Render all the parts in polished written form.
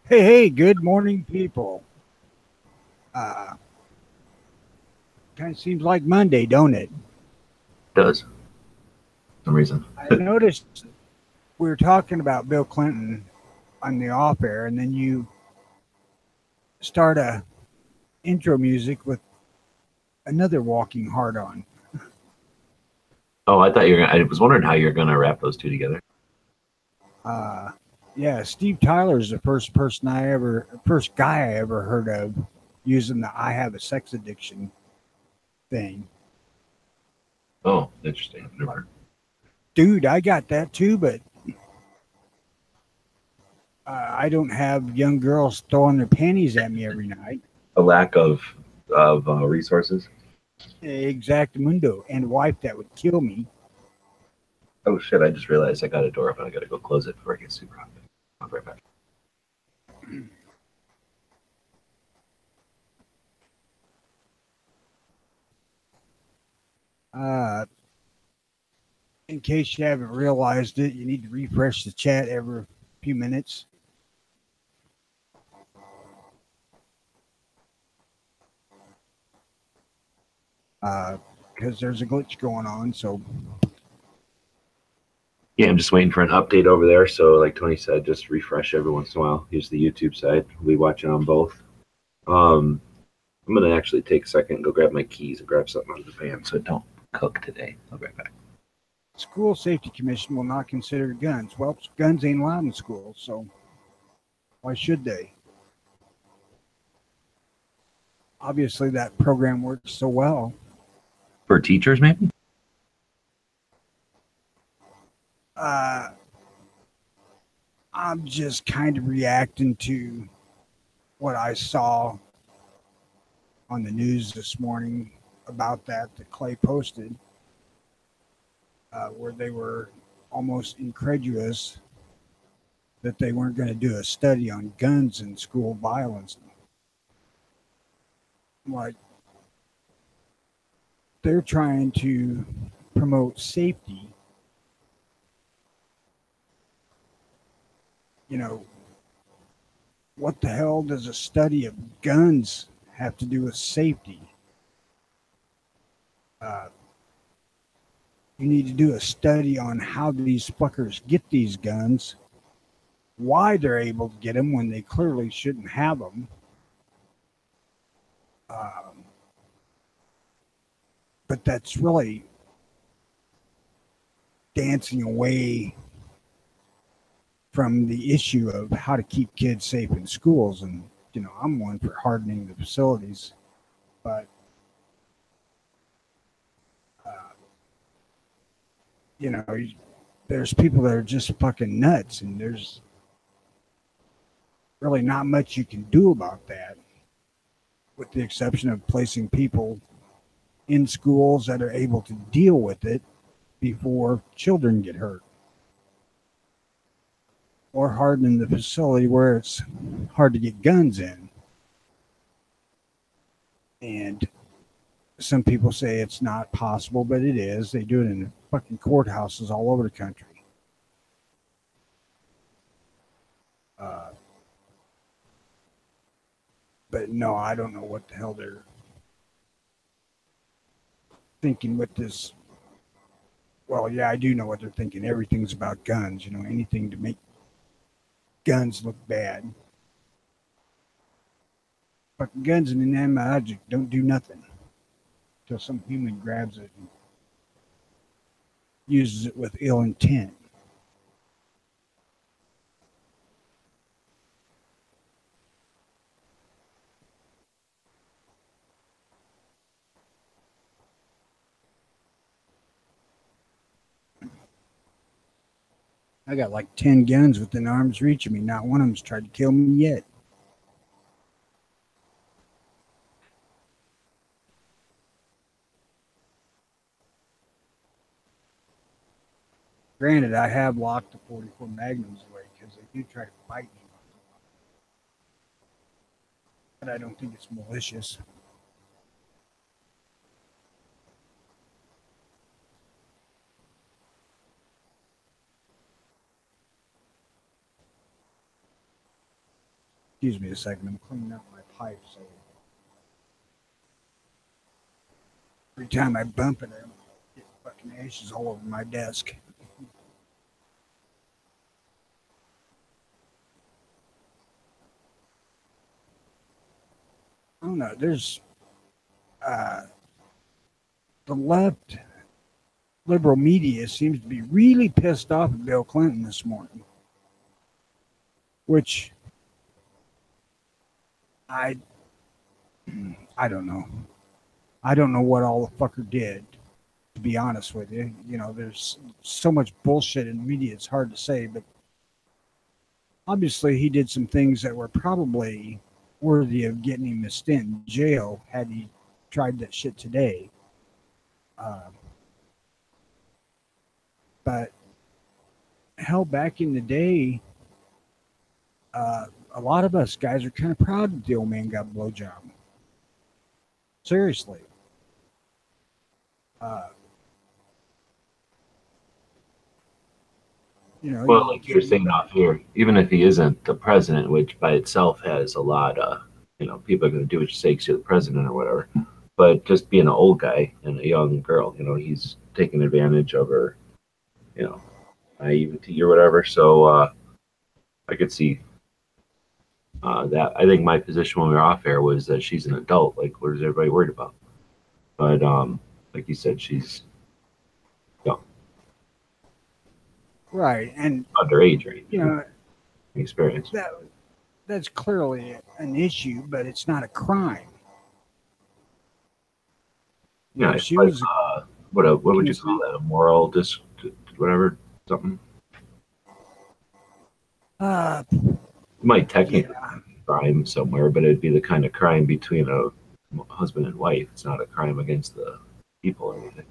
Hey, good morning, people. Uh, Kind of seems like Monday, don't it? Does for some reason. I noticed we were talking about Bill Clinton on the off air, and then you start a intro music with another walking hard on. Oh, I thought you were. I was wondering how you're gonna wrap those two together. Uh, yeah, Steve Tyler's the first guy I ever heard of using the "I have a sex addiction" thing. Oh, interesting. Never. Dude, I got that too, but I don't have young girls throwing their panties at me every night. A lack of resources. Exactamundo, and a wife that would kill me. Oh shit! I just realized I got a door open. I gotta go close it before it gets super hot. I'll be right back. Uh, in case you haven't realized it, you need to refresh the chat every few minutes. Because there's a glitch going on. So, Yeah, I'm just waiting for an update over there. So, like Tony said, just refresh every once in a while. Here's the YouTube side. We watch it on both. I'm gonna actually take a second and go grab my keys and grab something out of the van so it don't cook today. I'll be right back. School Safety Commission will not consider guns. Well, guns ain't allowed in schools, so why should they? Obviously, that program works so well. For teachers, maybe. I'm just kind of reacting to what I saw on the news this morning about that Clay posted, where they were almost incredulous that they weren't going to do a study on guns and school violence. Like, they're trying to promote safety. You know, what the hell does a study of guns have to do with safety? You need to do a study on how these fuckers get these guns, why they're able to get them when they clearly shouldn't have them. But that's really dancing away from the issue of how to keep kids safe in schools. And, I'm one for hardening the facilities, but, you know, there's people that are just fucking nuts, and there's really not much you can do about that, with the exception of placing people in schools that are able to deal with it before children get hurt, or hardening the facility where it's hard to get guns in. And some people say it's not possible, but it is. They do it in fucking courthouses all over the country. But no, I don't know what the hell they're thinking with this. Well, yeah, I do know what they're thinking. Everything's about guns, anything to make guns look bad. Fucking guns and inanimate object don't do nothing until some human grabs it and uses it with ill intent. I got like 10 guns within arm's reach of me. Not one of them's tried to kill me yet. Granted, I have locked the 44 Magnums away because they do try to bite me, but I don't think it's malicious. Excuse me a second. I'm cleaning out my pipe, so every time I bump it, I get fucking ashes all over my desk. I don't know. There's the left liberal media seems to be really pissed off at Bill Clinton this morning, which I don't know. I don't know what all the fucker did, to be honest with you. You know, there's so much bullshit in the media, it's hard to say, but obviously he did some things that were probably worthy of getting him a stint in jail had he tried that shit today. But hell, back in the day, a lot of us guys are kind of proud that the old man got a blowjob. Seriously. You know, Well, like you're saying off here, even if he isn't the president, which by itself has a lot of, people are going to do what you say because you're the president or whatever. But just being an old guy and a young girl, he's taking advantage of her, naivety or whatever. So I could see that. I think my position when we were off air was that she's an adult. Like, what is everybody worried about? But like you said, she's young. Right, and underage range, experience. That's clearly an issue, but it's not a crime. Yeah, she was. What would you call that? A moral whatever, something. You might technically crime somewhere, but it'd be the kind of crime between a husband and wife. It's not a crime against the people or anything.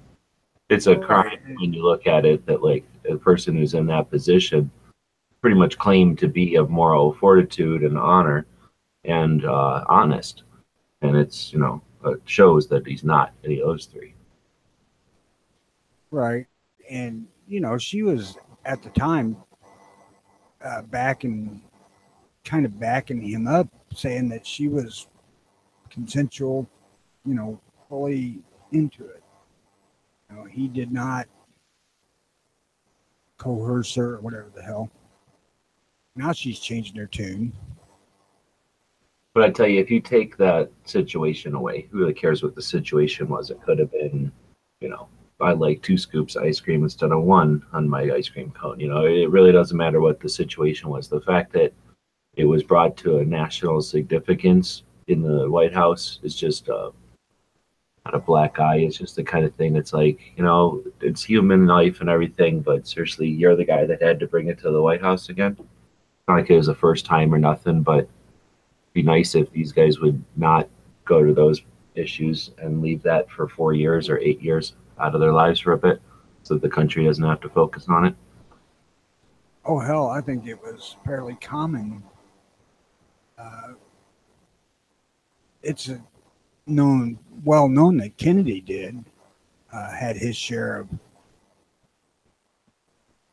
It's a crime when you look at it that like a person who's in that position pretty much claimed to be of moral fortitude and honor and honest, and it's it shows that he's not any of those three. Right, and she was at the time backing him up, saying that she was consensual, fully into it. He did not coerce her or whatever the hell. Now she's changing her tune. But I tell you, if you take that situation away, who really cares what the situation was? It could have been, I like 2 scoops of ice cream instead of 1 on my ice cream cone. It really doesn't matter what the situation was. The fact that it was brought to a national significance in the White House is just not a black eye. It's just the kind of thing that's like, it's human life and everything, but seriously, you're the guy that had to bring it to the White House again. Not like it was the first time or nothing, but it'd be nice if these guys would not go to those issues and leave that for 4 years or 8 years out of their lives for a bit so that the country doesn't have to focus on it. Oh, hell, I think it was fairly common. It's well known that Kennedy had his share of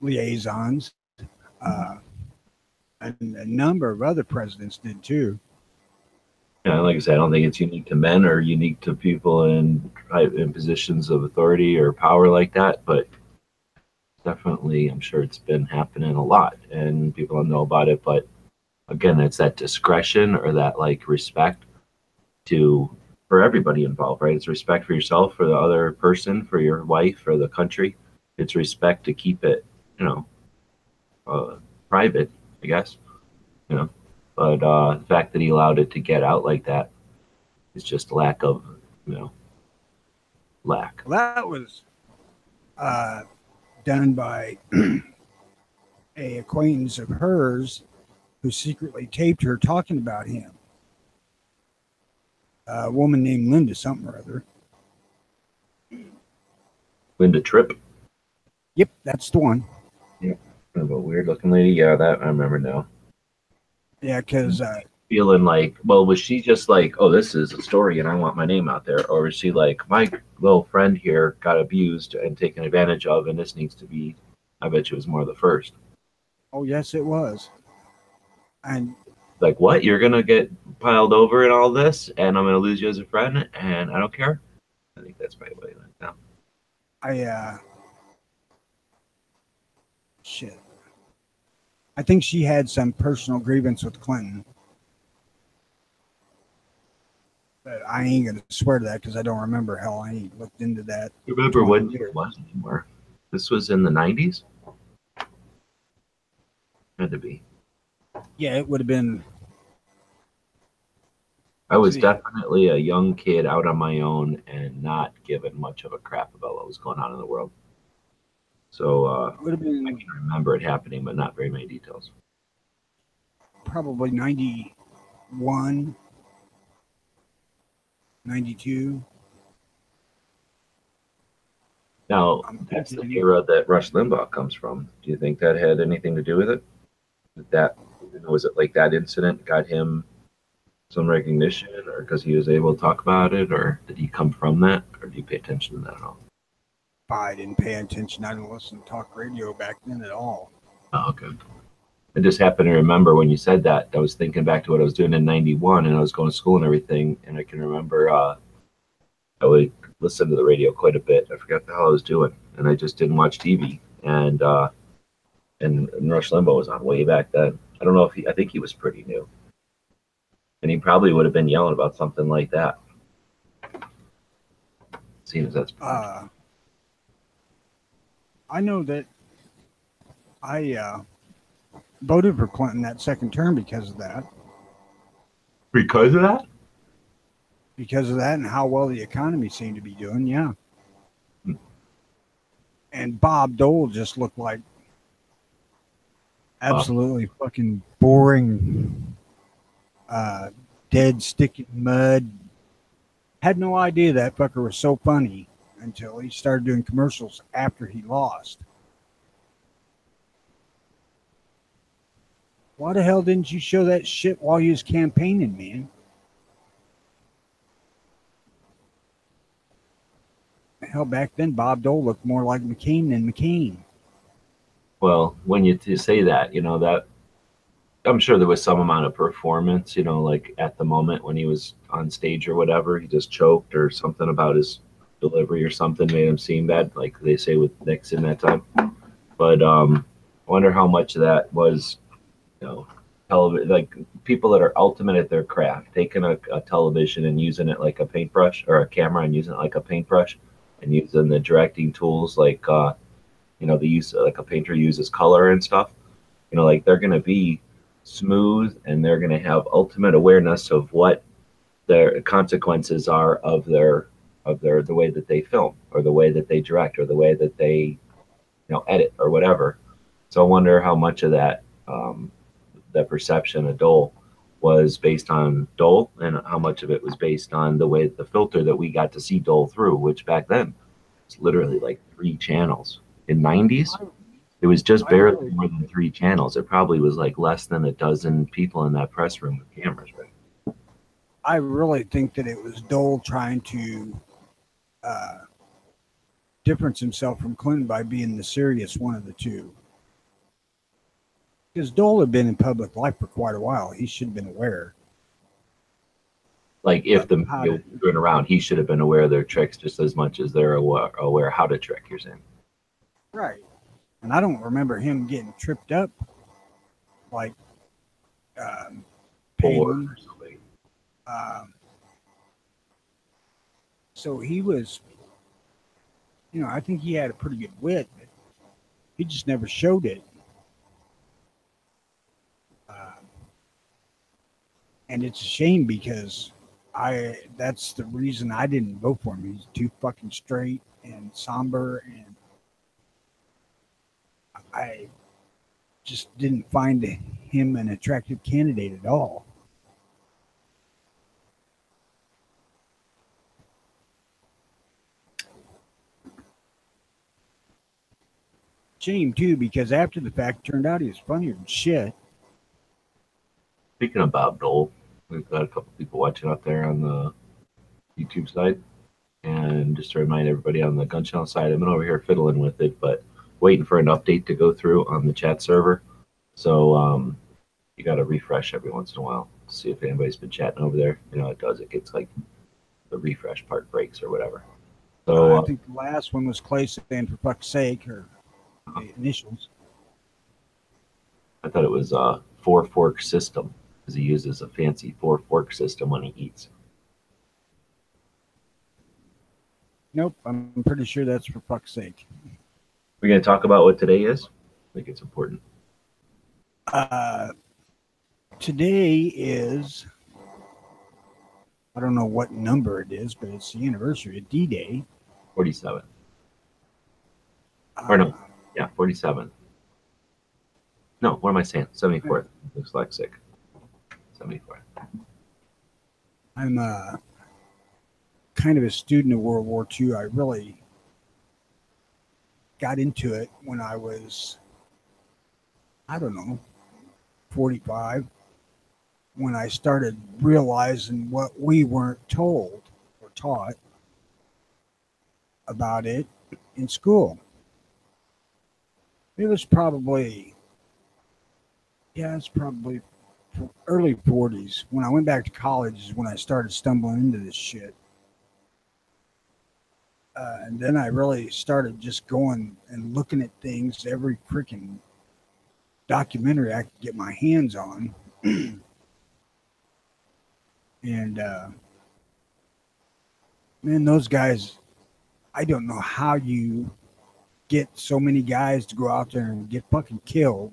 liaisons, and a number of other presidents did too. Yeah, like I said, I don't think it's unique to men or unique to people in positions of authority or power like that, but definitely, I'm sure it's been happening a lot, and people don't know about it. But again, it's that discretion or that like respect for everybody involved, right? It's respect for yourself, for the other person, for your wife, for the country. It's respect to keep it, private, I guess, But the fact that he allowed it to get out like that is just lack of, lack. Well, that was done by a acquaintance of hers who secretly taped her talking about him. A woman named Linda something or other. Linda Tripp? Yep, that's the one. Yeah, kind of a weird looking lady. Yeah, that I remember now. Yeah, because Feeling like, well, was she just like, oh, this is a story and I want my name out there? Or was she like, my little friend here got abused and taken advantage of, and this needs to be, I bet you it was more the first. oh yes, it was. And Like, what? You're going to get piled over in all this and I'm going to lose you as a friend and I don't care? I think that's probably what it went down. I shit. I think she had some personal grievance with Clinton, but I ain't gonna swear to that because I don't remember. Hell, I ain't looked into that Remember 20 when it years. was anymore? This was in the 90s? Had to be. Yeah, it would have been. I was See, definitely a young kid out on my own and not giving much of a crap about what was going on in the world. So it would have I been can remember it happening, but not very many details. probably 91, 92. Now, I'm that's the thinking. era that Rush Limbaugh comes from. Do you think that had anything to do with it? That was it like that incident got him some recognition, or because he was able to talk about it, or did he come from that, or do you pay attention to that at all? I didn't pay attention. I didn't listen to talk radio back then at all. Oh, okay. I just happened to remember when you said that. I was thinking back to what I was doing in '91, and I was going to school and everything, and I can remember I would listen to the radio quite a bit. I forgot the hell I was doing, and I just didn't watch TV. And Rush Limbaugh was on way back then. I don't know if I think he was pretty new, and he probably would have been yelling about something like that. Seeing as that's Uh, I know that I voted for Clinton that second term because of that. because of that. Because of that and how well the economy seemed to be doing. Yeah. Hmm. And Bob Dole just looked like Wow. absolutely fucking boring, uh, dead stick in mud. Had no idea that fucker was so funny until he started doing commercials after he lost. Why the hell didn't you show that shit while you was campaigning, man? Hell, back then Bob Dole looked more like McCain than McCain. Well, when you say that, that I'm sure there was some amount of performance, like at the moment when he was on stage or whatever, he just choked or something about his delivery or something made him seem bad, like they say with Nixon that time. But I wonder how much of that was, you know, television, like people that are ultimate at their craft, taking a television and using it like a paintbrush, or a camera and using it like a paintbrush, and using the directing tools like, the use like a painter uses color and stuff. Like they're going to be smooth and they're going to have ultimate awareness of what their consequences are of the way that they film or the way that they direct or the way that they edit or whatever. So I wonder how much of that perception of Dole was based on Dole and how much of it was based on the way the filter that we got to see Dole through, which back then was literally like 3 channels. In '90s, it was just I barely really, more than 3 channels. It probably was like less than a dozen people in that press room with cameras, right? I really think that it was Dole trying to uh, difference himself from Clinton by being the serious one of the two. Because Dole had been in public life for quite a while. He should have been aware Like if of the how media to. was going around, he should have been aware of their tricks just as much as they're aware how to trick. You're saying? Right. And I don't remember him getting tripped up like um, Or Palin. somebody. Um, so he was, I think he had a pretty good wit, but he just never showed it. Uh, and it's a shame because that's the reason I didn't vote for him. He's too fucking straight and somber, and I just didn't find him an attractive candidate at all. Shame too, because after the fact, it turned out he was funnier than shit. Speaking of Bob Dole, we've got a couple people watching out there on the YouTube side. And just to remind everybody on the gun channel side, I've been over here fiddling with it, but waiting for an update to go through on the chat server. So you got to refresh every once in a while to see if anybody's been chatting over there. You know, it does. It gets like the refresh part breaks or whatever. So I think the last one was Clay saying "for fuck's sake" or the initials. I thought it was a 4-fork system because he uses a fancy 4-fork system when he eats. Nope, I'm pretty sure that's "for fuck's sake." We're going to talk about what today is. I think it's important. Today is, I don't know what number it is, but it's the anniversary of D-Day. 47. Or no, yeah, 47. No, what am I saying? 74th. Dyslexic. 74th. I'm kind of a student of World War II. I really got into it when I was, I don't know, 45, when I started realizing what we weren't told or taught about it in school. It was probably, it's probably early 40s. When I went back to college is when I started stumbling into this shit. And then I really started just going and looking at things, every freaking documentary I could get my hands on. And man, those guys, I don't know how you get so many guys to go out there and get fucking killed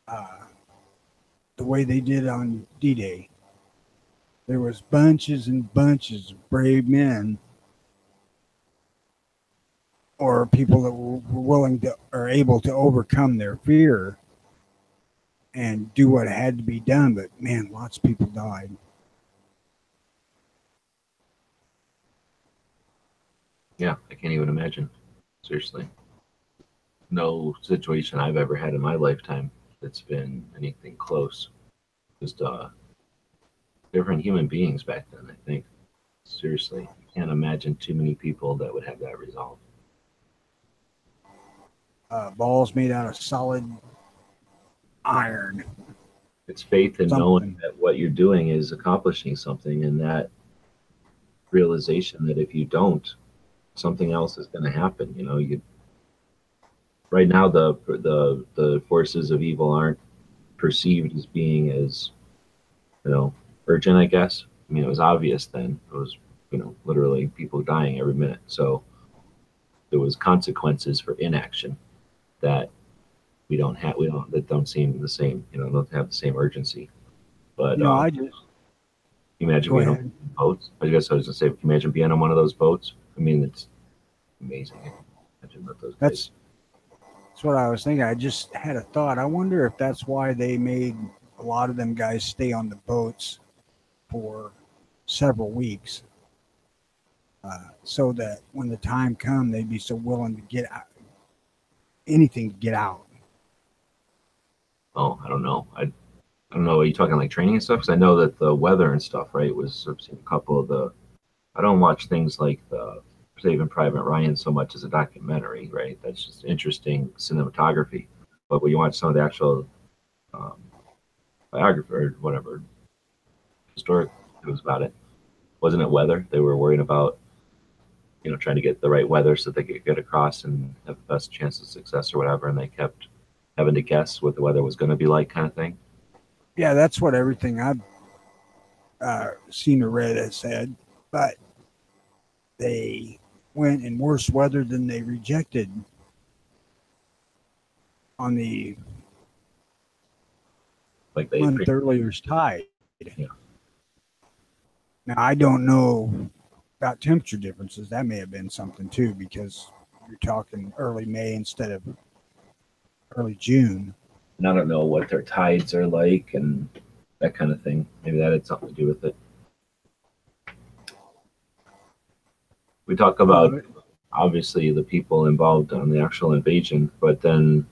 the way they did on D-Day. There was bunches and bunches of brave men or people that were willing to or able to overcome their fear and do what had to be done. But man, lots of people died. Yeah, I can't even imagine. Seriously. No situation I've ever had in my lifetime that's been anything close. Just different human beings back then, I think. Seriously. I can't imagine too many people that would have that resolve. Balls made out of solid iron. It's faith in knowing that what you're doing is accomplishing something, and that realization that if you don't, something else is going to happen. You know, right now the forces of evil aren't perceived as being as, you know, urgent, I guess. I mean, it was obvious then. It was, you know, literally people dying every minute. So there was consequences for inaction that that don't seem the same, you know, don't have the same urgency. But I just imagine being on boats. I guess I was gonna say, can you imagine being on one of those boats? I mean, it's amazing. Imagine what those that's what I was thinking. I just had a thought. I wonder if that's why they made a lot of them guys stay on the boats for several weeks, so that when the time come, they'd be so willing to get out, anything to get out. Oh, I don't know. I don't know. Are you talking like training and stuff? Because I know that the weather and stuff, right? Was I've seen a couple of the. I don't watch things like the Saving Private Ryan so much as a documentary, right? That's just interesting cinematography. But when you watch some of the actual biography or whatever historic news about it, wasn't it weather? They were worried about, you know, trying to get the right weather so they could get across and have the best chance of success or whatever, and they kept having to guess what the weather was going to be like, kind of thing. Yeah, that's what everything I've seen or read has said. But they went in worse weather than they rejected on the Like they month earlier's tide. Yeah. Now, I don't know about temperature differences. That may have been something too, because you're talking early May instead of early June. And I don't know what their tides are like and that kind of thing. Maybe that had something to do with it. We talk about obviously the people involved on the actual invasion, but then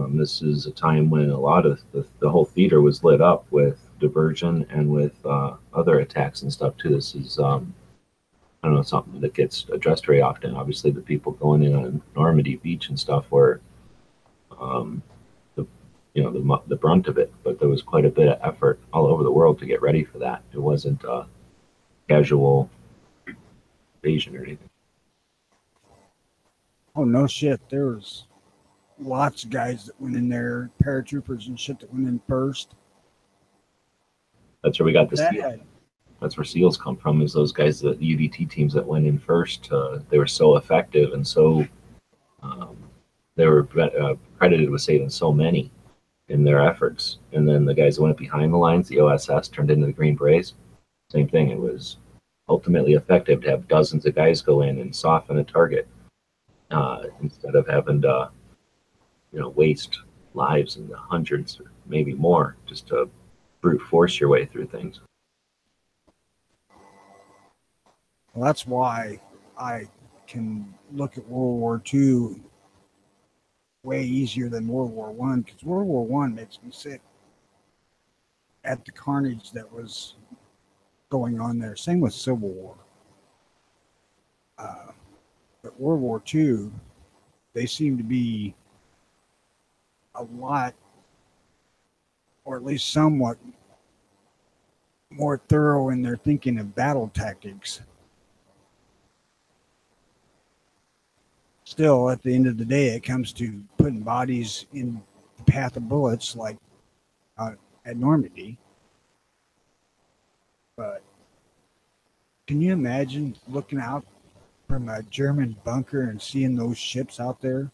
this is a time when a lot of the whole theater was lit up with diversion and with other attacks and stuff too. This is I don't know, something that gets addressed very often. Obviously, the people going in on Normandy Beach and stuff were um, the the brunt of it, but there was quite a bit of effort all over the world to get ready for that. It wasn't a casual invasion or anything. Oh no shit. There was lots of guys that went in there, paratroopers and shit that went in first. That's where we got the That SEAL. had That's where SEALs come from. Is those guys, the UDT teams that went in first? They were so effective and so um, they were credited with saving so many in their efforts. And then the guys that went behind the lines, the OSS, turned into the Green Berets. Same thing. It was ultimately effective to have dozens of guys go in and soften a target instead of having to, waste lives in the hundreds or maybe more just to brute force your way through things. Well, that's why I can look at World War II way easier than World War One, because World War One makes me sick at the carnage that was going on there. Same with Civil War. Uh, but World War II, they seem to be a lot, or at least somewhat, more thorough in their thinking of battle tactics. Still, at the end of the day, it comes to putting bodies in the path of bullets, like at Normandy. But can you imagine looking out from a German bunker and seeing those ships out there?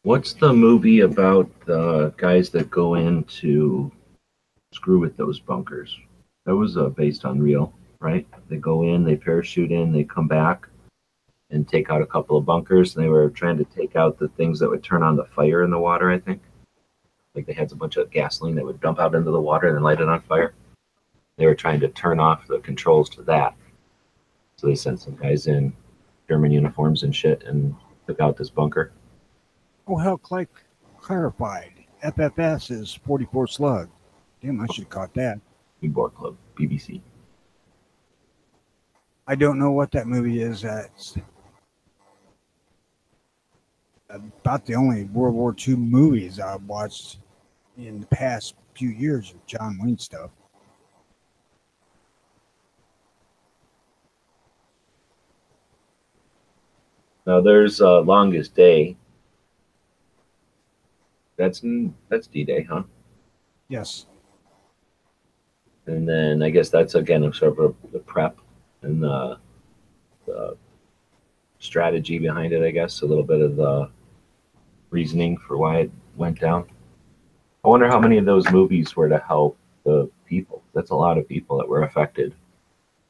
What's the movie about the guys that go in to screw with those bunkers? That was based on real, right? They go in, they parachute in, they come back and take out a couple of bunkers. And they were trying to take out the things that would turn on the fire in the water, I think. Like they had a bunch of gasoline that would dump out into the water and then light it on fire. They were trying to turn off the controls to that. So they sent some guys in German uniforms and shit and took out this bunker. Oh, hell, clarified. FFS is 44 slug. Damn, I should have caught that. Board Club, BBC. I don't know what that movie is. That's about the only World War II movies I've watched in the past few years of John Wayne stuff. Now there's Longest Day. That's D-Day, huh? Yes. And then I guess that's again a sort of the prep and the strategy behind it. I guess a little bit of the reasoning for why it went down. I wonder how many of those movies were to help the people. That's a lot of people that were affected.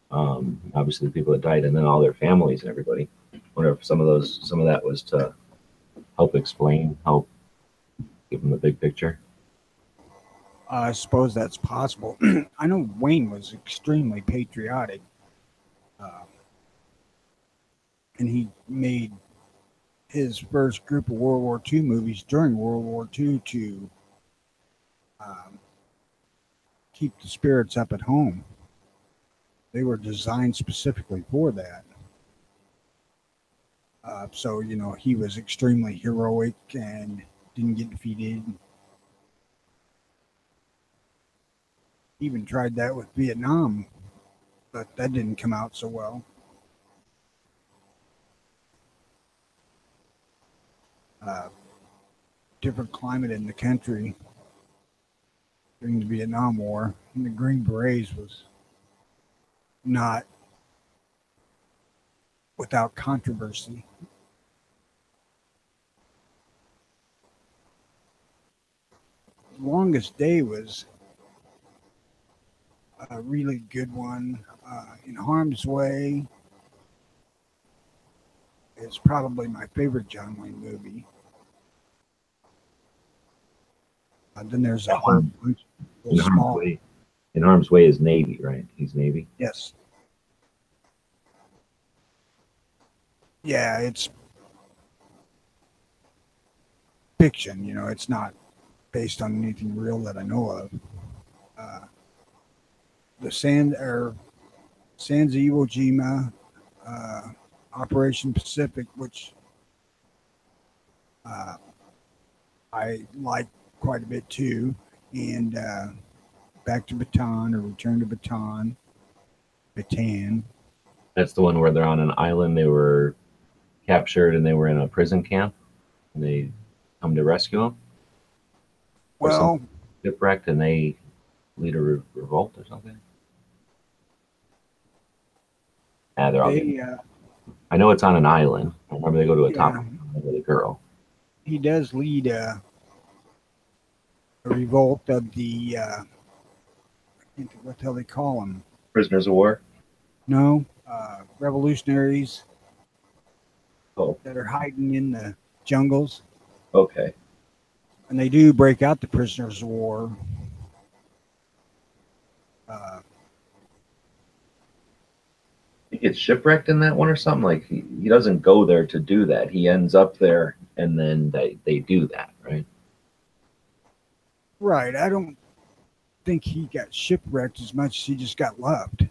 Obviously, the people that died, and then all their families and everybody. I wonder if some of that was to help explain, help give them the big picture. I suppose that's possible. I know Wayne was extremely patriotic, uh, and he made his first group of World War II movies during World War II to um, keep the spirits up at home. They were designed specifically for that. So, he was extremely heroic and didn't get defeated. He even tried that with Vietnam, but that didn't come out so well. Uh, Different climate in the country during the Vietnam War, and the Green Berets was not without controversy. The Longest Day was a really good one. In Harm's Way is probably my favorite John Wayne movie. Then there's a whole bunch In of harm's small. way. In harm's way is Navy, right? He's Navy. Yes. Yeah, it's fiction. You know, it's not based on anything real that I know of. Uh, the Sans Iwo Jima, uh, Operation Pacific, which uh, I like quite a bit too, and Back to Baton or Return to Bataan. That's the one where they're on an island. They were captured and they were in a prison camp, and they come to rescue them. Or Well, some shipwrecked, and they lead a revolt or something. Yeah, they're all getting. they I know it's on an island. I remember they go to a top yeah, with a girl. he does lead a revolt of the I can't think what the hell they call them. Prisoners of war. No, revolutionaries Oh, that are hiding in the jungles, okay. and they do break out the prisoners of war. Uh, He gets shipwrecked in that one or something. Like he doesn't go there to do that. He ends up there, and then they do that, right? right. I don't think he got shipwrecked as much as he just got left.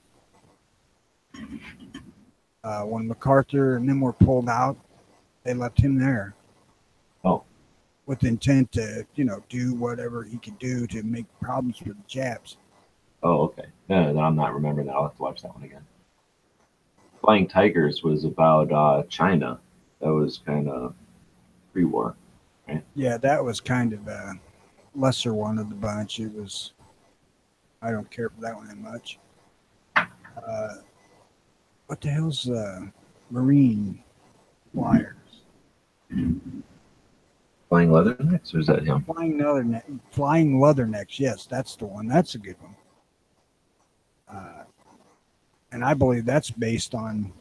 When MacArthur and them were pulled out, they left him there. Oh. With the intent to, do whatever he could do to make problems for the Japs. Oh, okay. No, I'm not remembering that. I'll have to watch that one again. Flying Tigers was about China. That was kind of pre-war, right? Yeah, that was kind of a lesser one of the bunch. I don't care for that one that much. What the hell's Marine Flyers? Flying Leathernecks, or is that him? Flying Leathernecks. Yes, that's the one. That's a good one. And I believe that's based on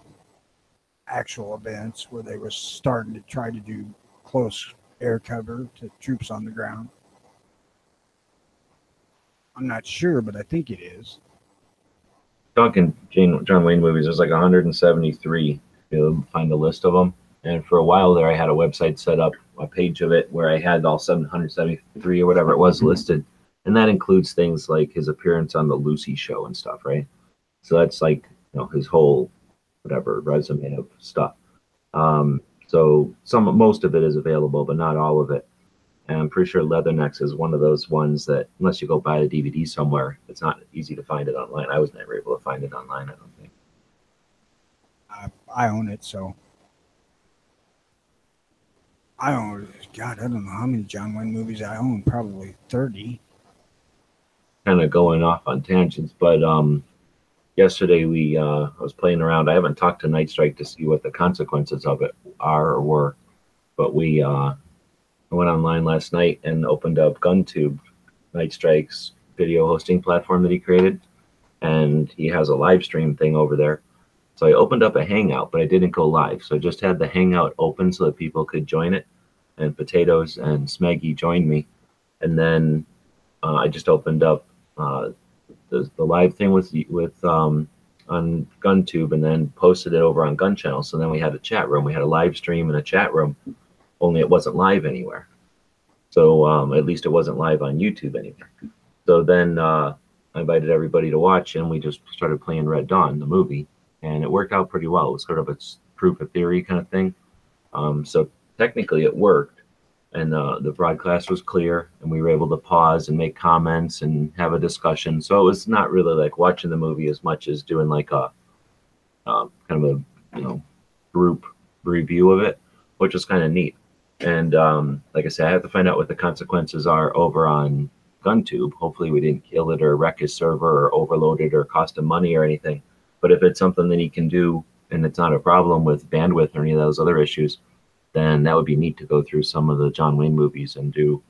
actual events where they were starting to try to do close air cover to troops on the ground. I'm not sure, but I think it is. Talking John Wayne movies, there's like 173. You'll find a list of them. And for a while there, I had a website set up, a page of it, where I had all 773 or whatever it was listed. And that includes things like his appearance on the Lucy show and stuff, right? So that's like, his whole whatever resume of stuff. So most of it is available, but not all of it. And I'm pretty sure Leathernecks is one of those ones that, unless you go buy the DVD somewhere, it's not easy to find it online. I was never able to find it online, I don't think. I own it, so I own it. God, I don't know how many John Wayne movies I own. Probably 30. Kind of going off on tangents, but yesterday I was playing around. I haven't talked to Night Strike to see what the consequences of it are or were, but I went online last night and opened up GunTube, Night Strike's video hosting platform that he created, and he has a live stream thing over there. So I opened up a Hangout, but I didn't go live. So I just had the Hangout open so that people could join it, and Potatoes and Smeggy joined me. And then I just opened up the live thing on GunTube, and then posted it over on Gun Channel. So then we had a chat room. We had a live stream and a chat room, only it wasn't live anywhere. So at least it wasn't live on YouTube anywhere. So then I invited everybody to watch, and we just started playing Red Dawn, the movie, and it worked out pretty well. It was sort of a proof of theory kind of thing. So technically it worked, and the broadcast was clear, and we were able to pause and make comments and have a discussion. So it was not really like watching the movie as much as doing like a kind of a group review of it, which was kind of neat. And like I said, I have to find out what the consequences are over on GunTube. Hopefully we didn't kill it or wreck his server or overload it or cost him money or anything. But if it's something that he can do and it's not a problem with bandwidth or any of those other issues, then that would be neat to go through some of the John Wayne movies and do,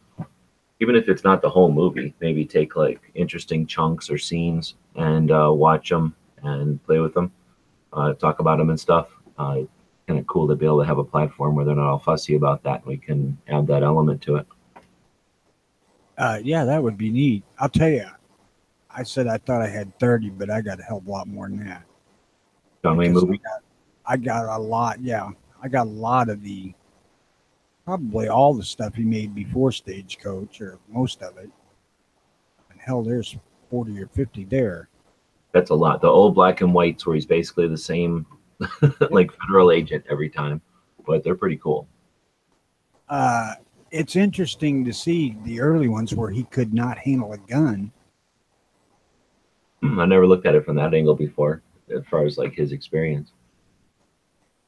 even if it's not the whole movie, maybe take like interesting chunks or scenes and watch them and play with them, talk about them and stuff. Kind of cool to be able to have a platform where they're not all fussy about that. We can add that element to it. Yeah, that would be neat. I'll tell you. I said I thought I had 30, but I got a hell of a lot more than that John Wayne because movie. I got a lot. Yeah, I got a lot of the probably all the stuff he made before Stagecoach, or most of it. And hell, there's 40 or 50 there. That's a lot. The old black and whites where he's basically the same Yep. like federal agent every time, but they're pretty cool. Uh, it's interesting to see the early ones where he could not handle a gun. I never looked at it from that angle before, as far as like his experience.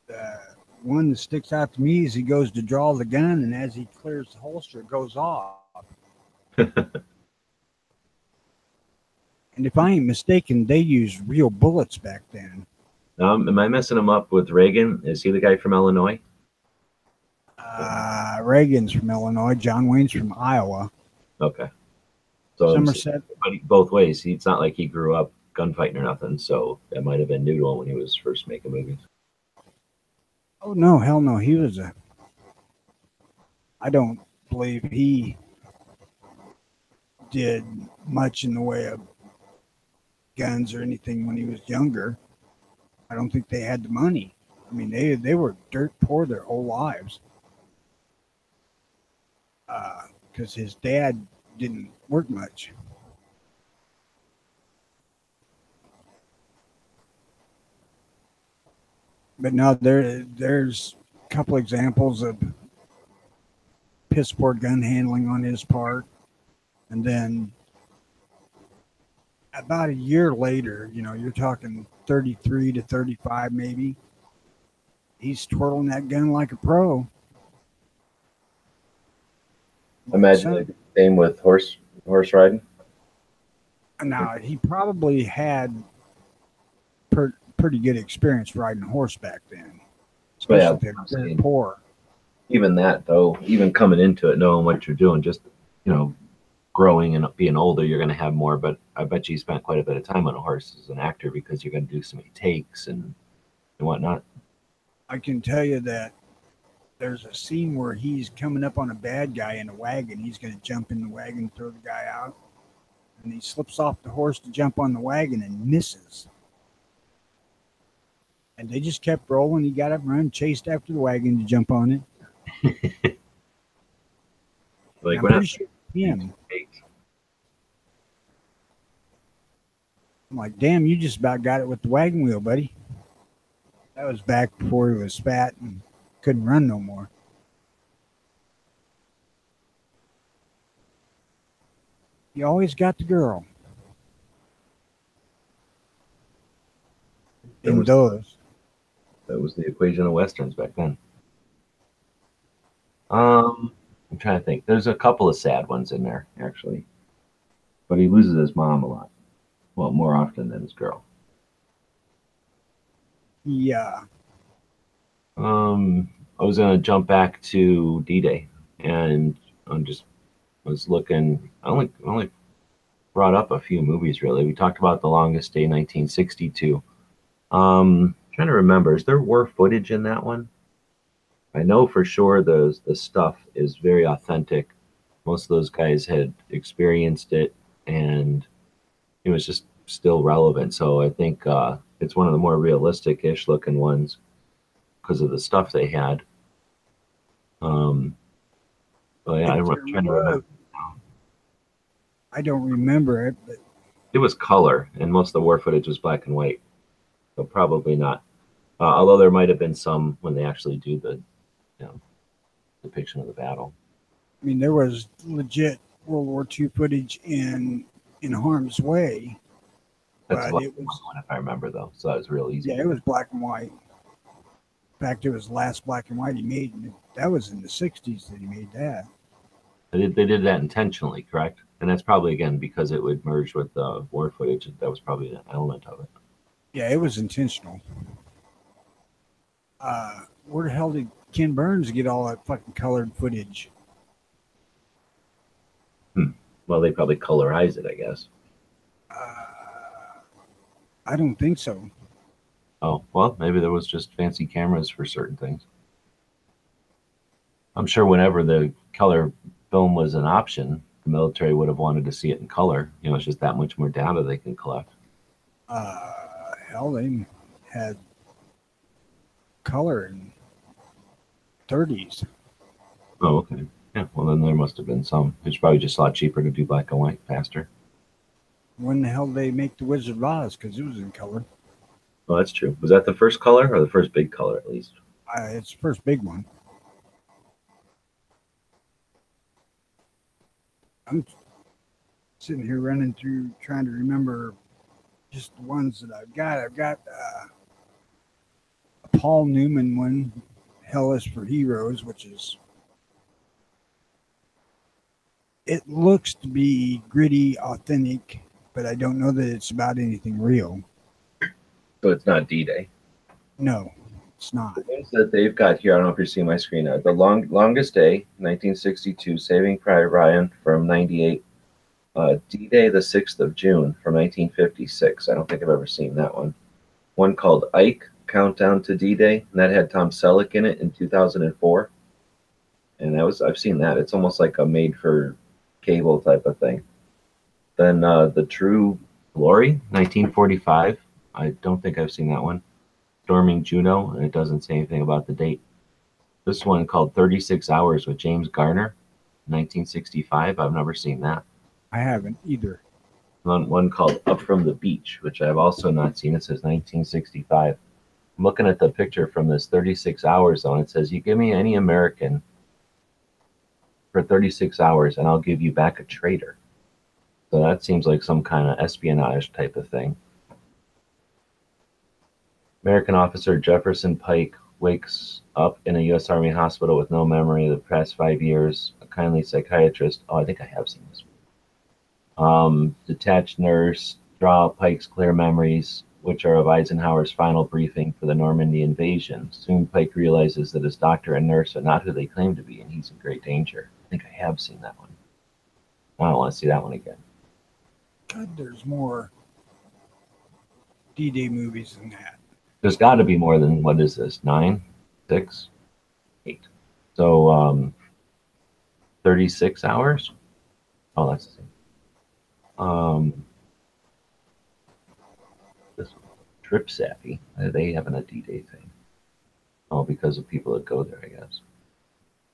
The one that sticks out to me is he goes to draw the gun, and as he clears the holster, it goes off. And if I ain't mistaken, they used real bullets back then. Am I messing him up with Reagan? Is he the guy from Illinois? Reagan's from Illinois. John Wayne's from Iowa. Okay. So Somerset. but both ways. It's not like he grew up gunfighting or nothing. So that might have been new to him when he was first making movies. Oh no, hell no. He was a. I don't believe he did much in the way of guns or anything when he was younger. I don't think they had the money. I mean, they were dirt poor their whole lives. Because his dad didn't work much. But no, there's a couple examples of piss poor gun handling on his part, and then about a year later, you're talking 33 to 35 maybe. He's twirling that gun like a pro. Imagine like the same with horse riding. Now he probably had pretty good experience riding a horse back then, But yeah, especially if they're poor. even that though, even coming into it, knowing what you're doing, just growing and being older, you're going to have more. But I bet you spent quite a bit of time on a horse as an actor because you're going to do so many takes and whatnot. I can tell you that there's a scene where he's coming up on a bad guy in a wagon. He's going to jump in the wagon, throw the guy out, and he slips off the horse to jump on the wagon and misses. And they just kept rolling. He got up and run, chased after the wagon to jump on it. Like I'm pretty sure him. I'm like, damn, you just about got it with the wagon wheel, buddy. That was back before he was fat and couldn't run no more. You always got the girl. In those. That was the equation of westerns back then. I'm trying to think. There's a couple of sad ones in there, actually. But he loses his mom a lot. Well, more often than his girl. Yeah. I was gonna jump back to D-Day, and I was looking. I only brought up a few movies really. We talked about The Longest Day, 1962. Trying to remember, is there war footage in that one? I know for sure the stuff is very authentic. Most of those guys had experienced it, and it was just still relevant. So I think it's one of the more realistic-ish looking ones because of the stuff they had. But yeah, I'm trying to remember. I don't remember it, but It was color, and most of the war footage was black and white. So probably not. Although there might have been some when they actually do the depiction of the battle. I mean, there was legit World War II footage in Harm's Way. That's but it was one if I remember though, so that was real easy. Yeah, it was black and white. In fact, it was the last black and white he made. That was in the '60s that he made that. They did that intentionally, correct? And that's probably again because it would merge with the war footage. That was probably an element of it. Yeah, it was intentional. Where the hell did Ken Burns get all that fucking colored footage? Well, they probably colorize it, I guess. I don't think so. Oh, well, maybe there was just fancy cameras for certain things. I'm sure whenever the color film was an option, The military would have wanted to see it in color. You know, it's just that much more data they can collect. Hell, they had color in 30s. Oh, okay. Yeah, well, then there must have been some. It's probably just a lot cheaper to do black and white faster. When the hell did they make the Wizard of Oz? Because it was in color. Oh, that's true. Was that the first color or the first big color, at least? It's the first big one. I'm sitting here running through trying to remember just the ones that I've got. I've got a Paul Newman one, Hell is for Heroes, which is, it looks to be gritty, authentic, but I don't know that it's about anything real. So it's not D-Day. No, it's not. The things that they've got here, I don't know if you're seeing my screen now. The Longest Day, 1962, Saving Private Ryan from 98. D-Day, the 6th of June from 1956. I don't think I've ever seen that one. One called Ike, Countdown to D-Day, and that had Tom Selleck in it in 2004. And I've seen that. It's almost like a made-for-cable type of thing. Then The True Glory, 1945. I don't think I've seen that one. Storming Juno, and it doesn't say anything about the date. This one called 36 Hours with James Garner, 1965. I've never seen that. I haven't either. One called Up from the Beach, which I've also not seen. It says 1965. I'm looking at the picture from this 36 Hours on. It says, you give me any American for 36 hours and I'll give you back a traitor. So that seems like some kind of espionage type of thing. American officer Jefferson Pike wakes up in a U.S. Army hospital with no memory of the past 5 years. A kindly psychiatrist. Oh, I think I have seen this. Detached nurse draw Pike's clear memories, which are of Eisenhower's final briefing for the Normandy invasion. Soon Pike realizes that his doctor and nurse are not who they claim to be, and he's in great danger. I think I have seen that one. I don't want to see that one again. God, there's more D-Day movies than that. There's got to be more than, what is this, 9, 6, 8. So 36 hours? Oh, that's the same. This one, Trip Savvy. They have a D-Day thing. Oh, because of people that go there, I guess.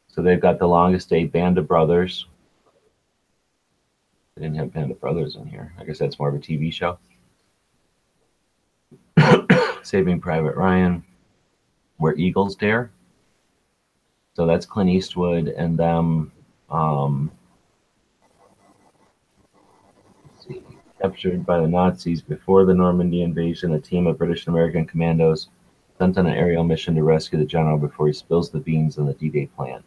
So they've got The Longest Day, Band of Brothers. They didn't have Band of Brothers in here. I guess that's more of a TV show. Saving Private Ryan, Where Eagles Dare. So that's Clint Eastwood and them. Let's see. Captured by the Nazis before the Normandy invasion, a team of British and American commandos sent on an aerial mission to rescue the general before he spills the beans on the D-Day plan.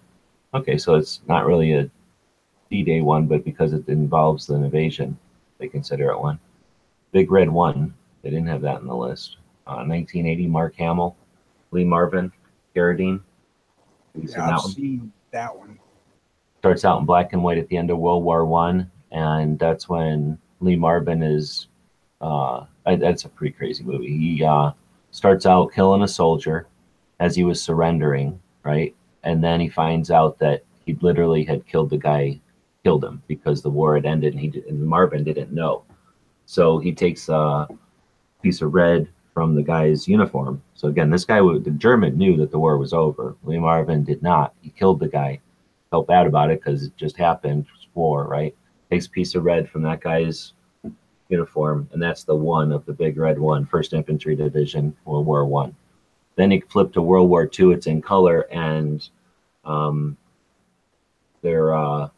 Okay, so it's not really a D-Day one, but because it involves the invasion, they consider it one. Big Red 1, they didn't have that in the list. 1980, Mark Hamill, Lee Marvin, Carradine. Yeah, I've seen that one. Starts out in black and white at the end of World War I, and that's when Lee Marvin is, that's a pretty crazy movie. He starts out killing a soldier as he was surrendering, right? And then he finds out that he literally had killed the guy, killed him because the war had ended, and Marvin didn't know. So he takes a piece of red from the guy's uniform. So again, this guy, the German knew that the war was over. Lee Marvin did not. He killed the guy. Felt bad about it because it just happened. It was war, right? Takes a piece of red from that guy's uniform, and that's the one of the Big Red 1, 1st Infantry Division, World War I. Then he flipped to World War II. It's in color, and they're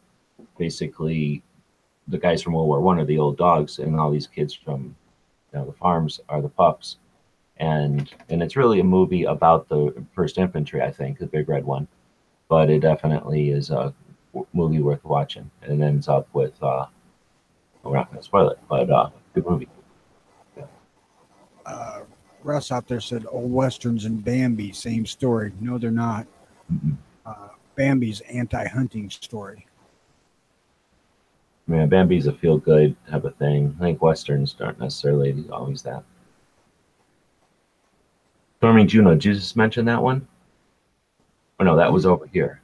basically the guys from World War I are the old dogs, and all these kids from the farms are the pups. And it's really a movie about the 1st Infantry, I think, the Big Red 1. But it definitely is a movie worth watching. And it ends up with, we're not going to spoil it, but good movie. Yeah. Russ out there said Old Westerns and Bambi, same story. No, they're not. Mm-hmm. Bambi's anti-hunting story. Yeah, Bambi's a feel-good type of thing. I think Westerns aren't necessarily always that. Storming Juno, did you just mention that one? Oh, no, that was over here.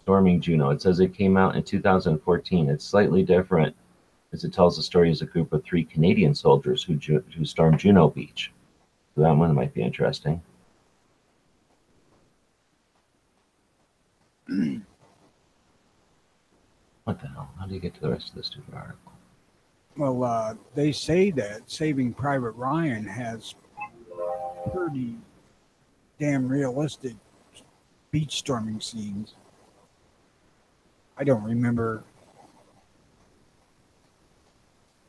Storming Juneau. It says it came out in 2014. It's slightly different as it tells the story as a group of 3 Canadian soldiers who stormed Juneau Beach. So that one might be interesting. What the hell? How do you get to the rest of this stupid article? Well, they say that Saving Private Ryan has pretty damn realistic beach storming scenes. I don't remember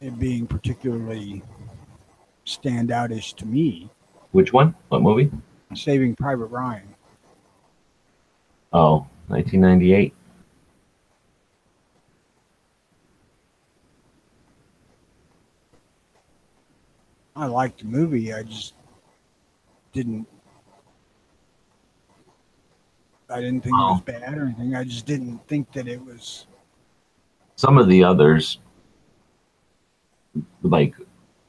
it being particularly standoutish to me. Which one? What movie? Saving Private Ryan. Oh, 1998. I liked the movie. I just didn't. I didn't think it was bad or anything. I just didn't think that it was. Some of the others, like,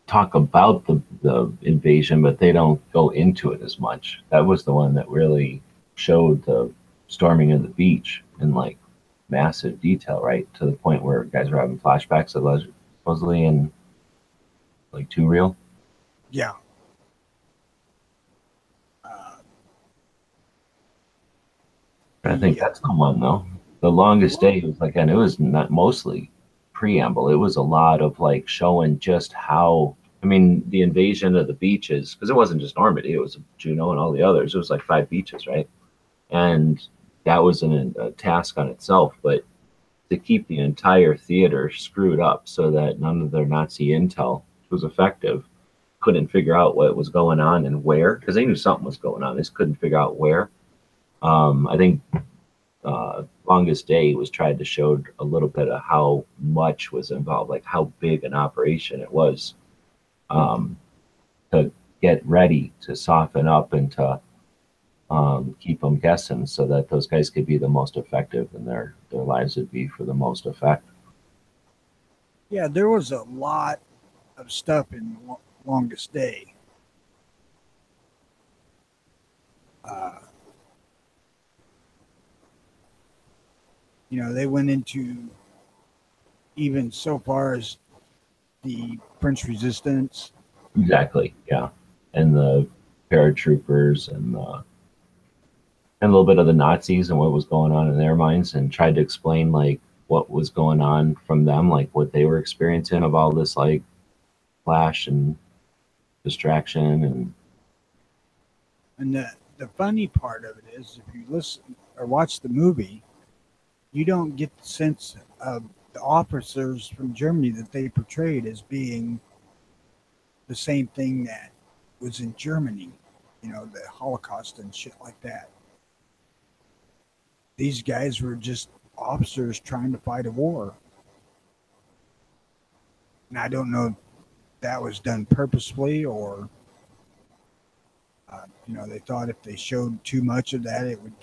talk about the invasion, but they don't go into it as much. That was the one that really showed the storming of the beach in like massive detail, right? To the point where guys were having flashbacks of supposedly and like too real. Yeah. I think that's the one though. The Longest Day was like, and it was not mostly preamble. It was a lot of like showing just how. I mean, the invasion of the beaches, because it wasn't just Normandy, it was Juneau and all the others. It was like 5 beaches, right? And that was a task on itself. But to keep the entire theater screwed up so that none of their Nazi intel was effective, couldn't figure out what was going on and where, because they knew something was going on. They just couldn't figure out where. I think Longest Day was tried to show a little bit of how much was involved, like how big an operation it was, to get ready to soften up and to keep them guessing so that those guys could be the most effective and their lives would be for the most effect. Yeah, there was a lot of stuff in Longest Day. They went into even so far as the French Resistance. Exactly, yeah. And the paratroopers and a little bit of the Nazis and what was going on in their minds, and tried to explain like what was going on from them, like what they were experiencing of all this like flash and distraction. And the funny part of it is, if you listen or watch the movie, you don't get the sense of the officers from Germany that they portrayed as being the same thing that was in Germany, the Holocaust and shit like that. These guys were just officers trying to fight a war. And I don't know if that was done purposefully or, they thought if they showed too much of that, it would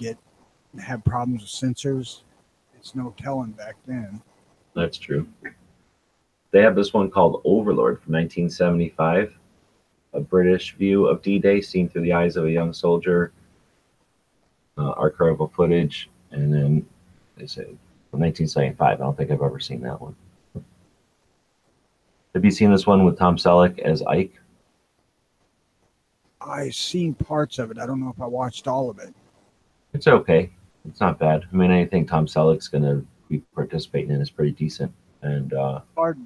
have problems with censors. It's no telling back then. That's true. They have this one called Overlord from 1975, a British view of D-Day seen through the eyes of a young soldier, archival footage, and then they say from 1975. I don't think I've ever seen that one. Have you seen this one with Tom Selleck as Ike? I've seen parts of it. I don't know if I watched all of it. It's okay. It's not bad. I mean, anything Tom Selleck's going to be participating in is pretty decent. And hard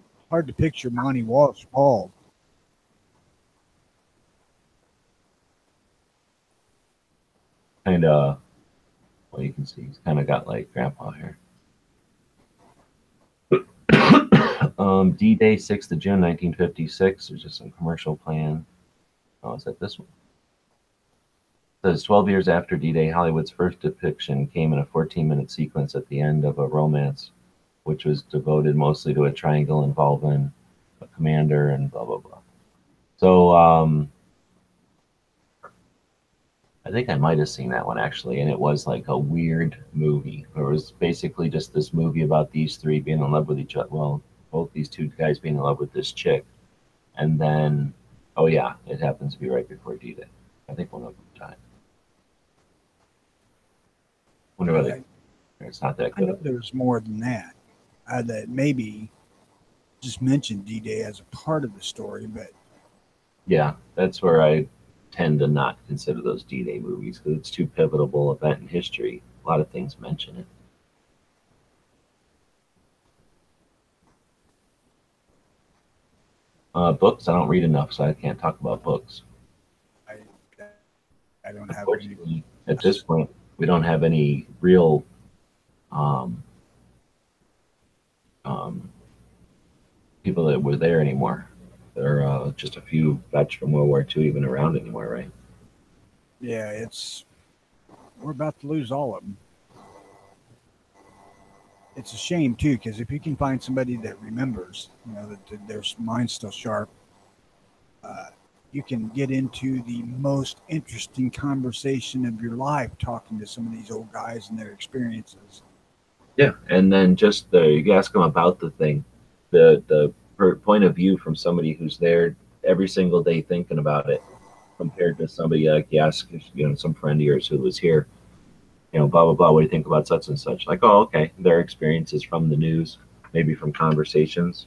to picture Monty Walsh bald. Kind of, well, you can see he's kind of got like grandpa hair. D-Day, 6th of June, 1956. There's just some commercial plan. Oh, is that this one? It says 12 years after D-Day, Hollywood's first depiction came in a 14-minute sequence at the end of a romance, which was devoted mostly to a triangle involving a commander and blah, blah, blah. So I think I might have seen that one actually, and it was like a weird movie. It was basically just this movie about these 3 being in love with each other. Well, both these 2 guys being in love with this chick. And then, oh yeah, it happens to be right before D-Day. I think one of them died. Wonder why It's not that I know good. there's more than that. That maybe just mentioned D-Day as a part of the story, but Yeah, that's where I tend to not consider those D-Day movies because it's too pivotal event in history. A lot of things mention it. Books, I don't read enough, so I can't talk about books. I I don't have any Unfortunately, at this books. point, we don't have any real um, um, people that were there anymore. There are just a few vets from World War II even around anymore, right? Yeah, we're about to lose all of them. It's a shame too, because if you can find somebody that remembers, that their mind's still sharp, uh, you can get into the most interesting conversation of your life talking to some of these old guys and their experiences. Yeah, and then just you ask them about the thing, the point of view from somebody who's there every single day thinking about it, compared to somebody like you ask, some friend of yours who was here, blah blah blah. What do you think about such and such? Like, oh, okay, their experiences from the news, maybe from conversations,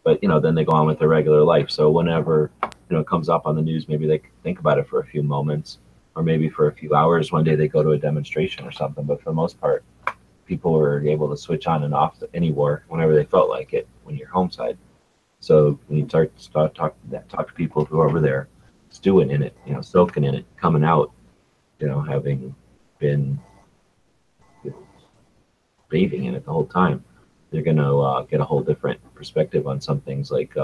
but then they go on with their regular life. So whenever it comes up on the news, maybe they think about it for a few moments, or maybe for a few hours. One day they go to a demonstration or something, but for the most part people were able to switch on and off anywhere whenever they felt like it when you're home side. So when you start talk to people who are over there, stewing in it, soaking in it, coming out, having been you know, bathing in it the whole time, you're gonna get a whole different perspective on some things. Like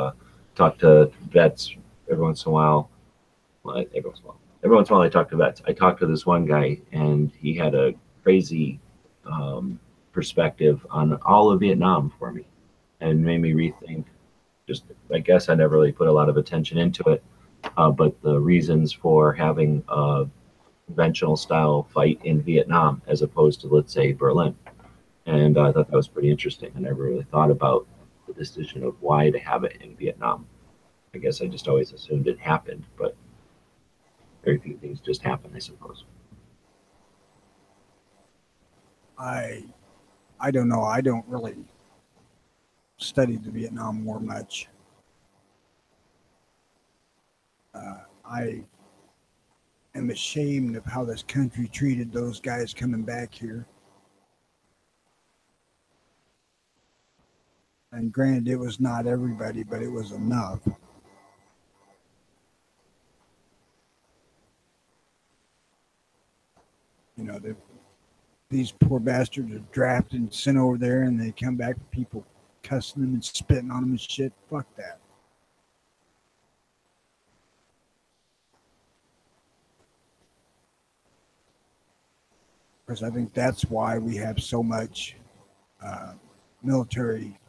talk to vets every once in a while. Well, every once in a while, I talk to vets. I talked to this one guy, and he had a crazy um, perspective on all of Vietnam for me, and made me rethink. Just, I guess I never really put a lot of attention into it, but the reasons for having a conventional style fight in Vietnam as opposed to, let's say, Berlin, and I thought that was pretty interesting. I never really thought about the decision of why to have it in Vietnam. I guess I just always assumed it happened, but very few things just happen, I suppose. I I don't know. I don't really study the Vietnam War much. I am ashamed of how this country treated those guys coming back here. And granted, it was not everybody, but it was enough. These poor bastards are drafted and sent over there, and they come back with people cussing them and spitting on them and shit. Fuck that. Because I think that's why we have so much uh, military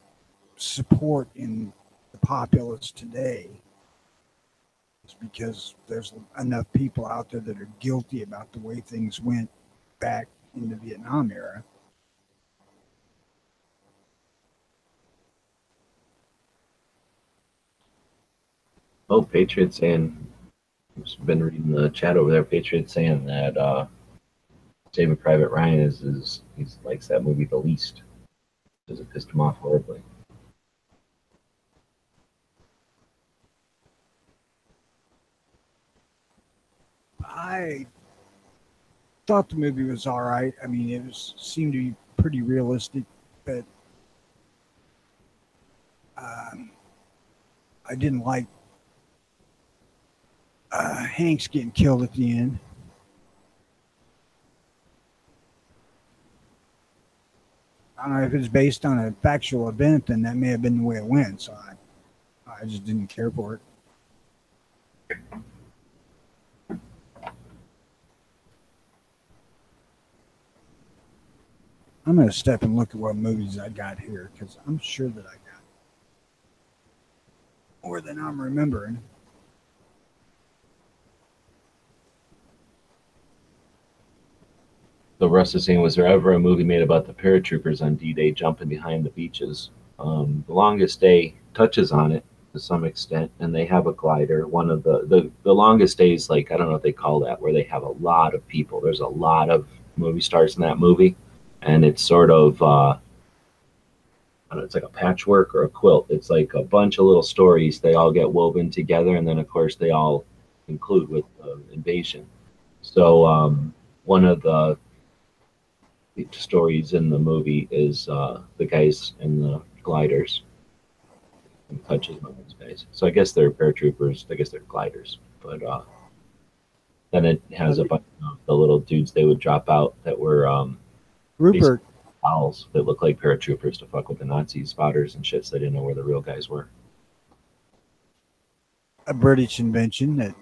support in the populace today. It's because there's enough people out there that are guilty about the way things went back in the Vietnam era. Oh, Patriots saying, I've been reading the chat over there. Patriots saying that Saving Private Ryan he likes that movie the least because it pissed him off horribly. I thought the movie was all right. I mean, seemed to be pretty realistic, but um, I didn't like Hanks getting killed at the end. I don't know if it's based on a factual event, then that may have been the way it went. So I just didn't care for it. I'm going to step and look at what movies I got here because I'm sure that I got more than I'm remembering. So Russ is saying, was there ever a movie made about the paratroopers on D-Day jumping behind the beaches? The Longest Day touches on it to some extent, and they have a glider. One of the Longest Days, I don't know what they call that, where they have a lot of people. There's a lot of movie stars in that movie, and it's sort of I don't know, it's like a patchwork or a quilt. It's like a bunch of little stories. They all get woven together, and then of course they all conclude with invasion. So one of the stories in the movie is the guys in the gliders and touches on these guys. So I guess they're paratroopers. I guess they're gliders. But then it has a bunch of the little dudes they would drop out that were Rupert. owls that look like paratroopers to fuck with the Nazi spotters and shit, so they didn't know where the real guys were. A British invention that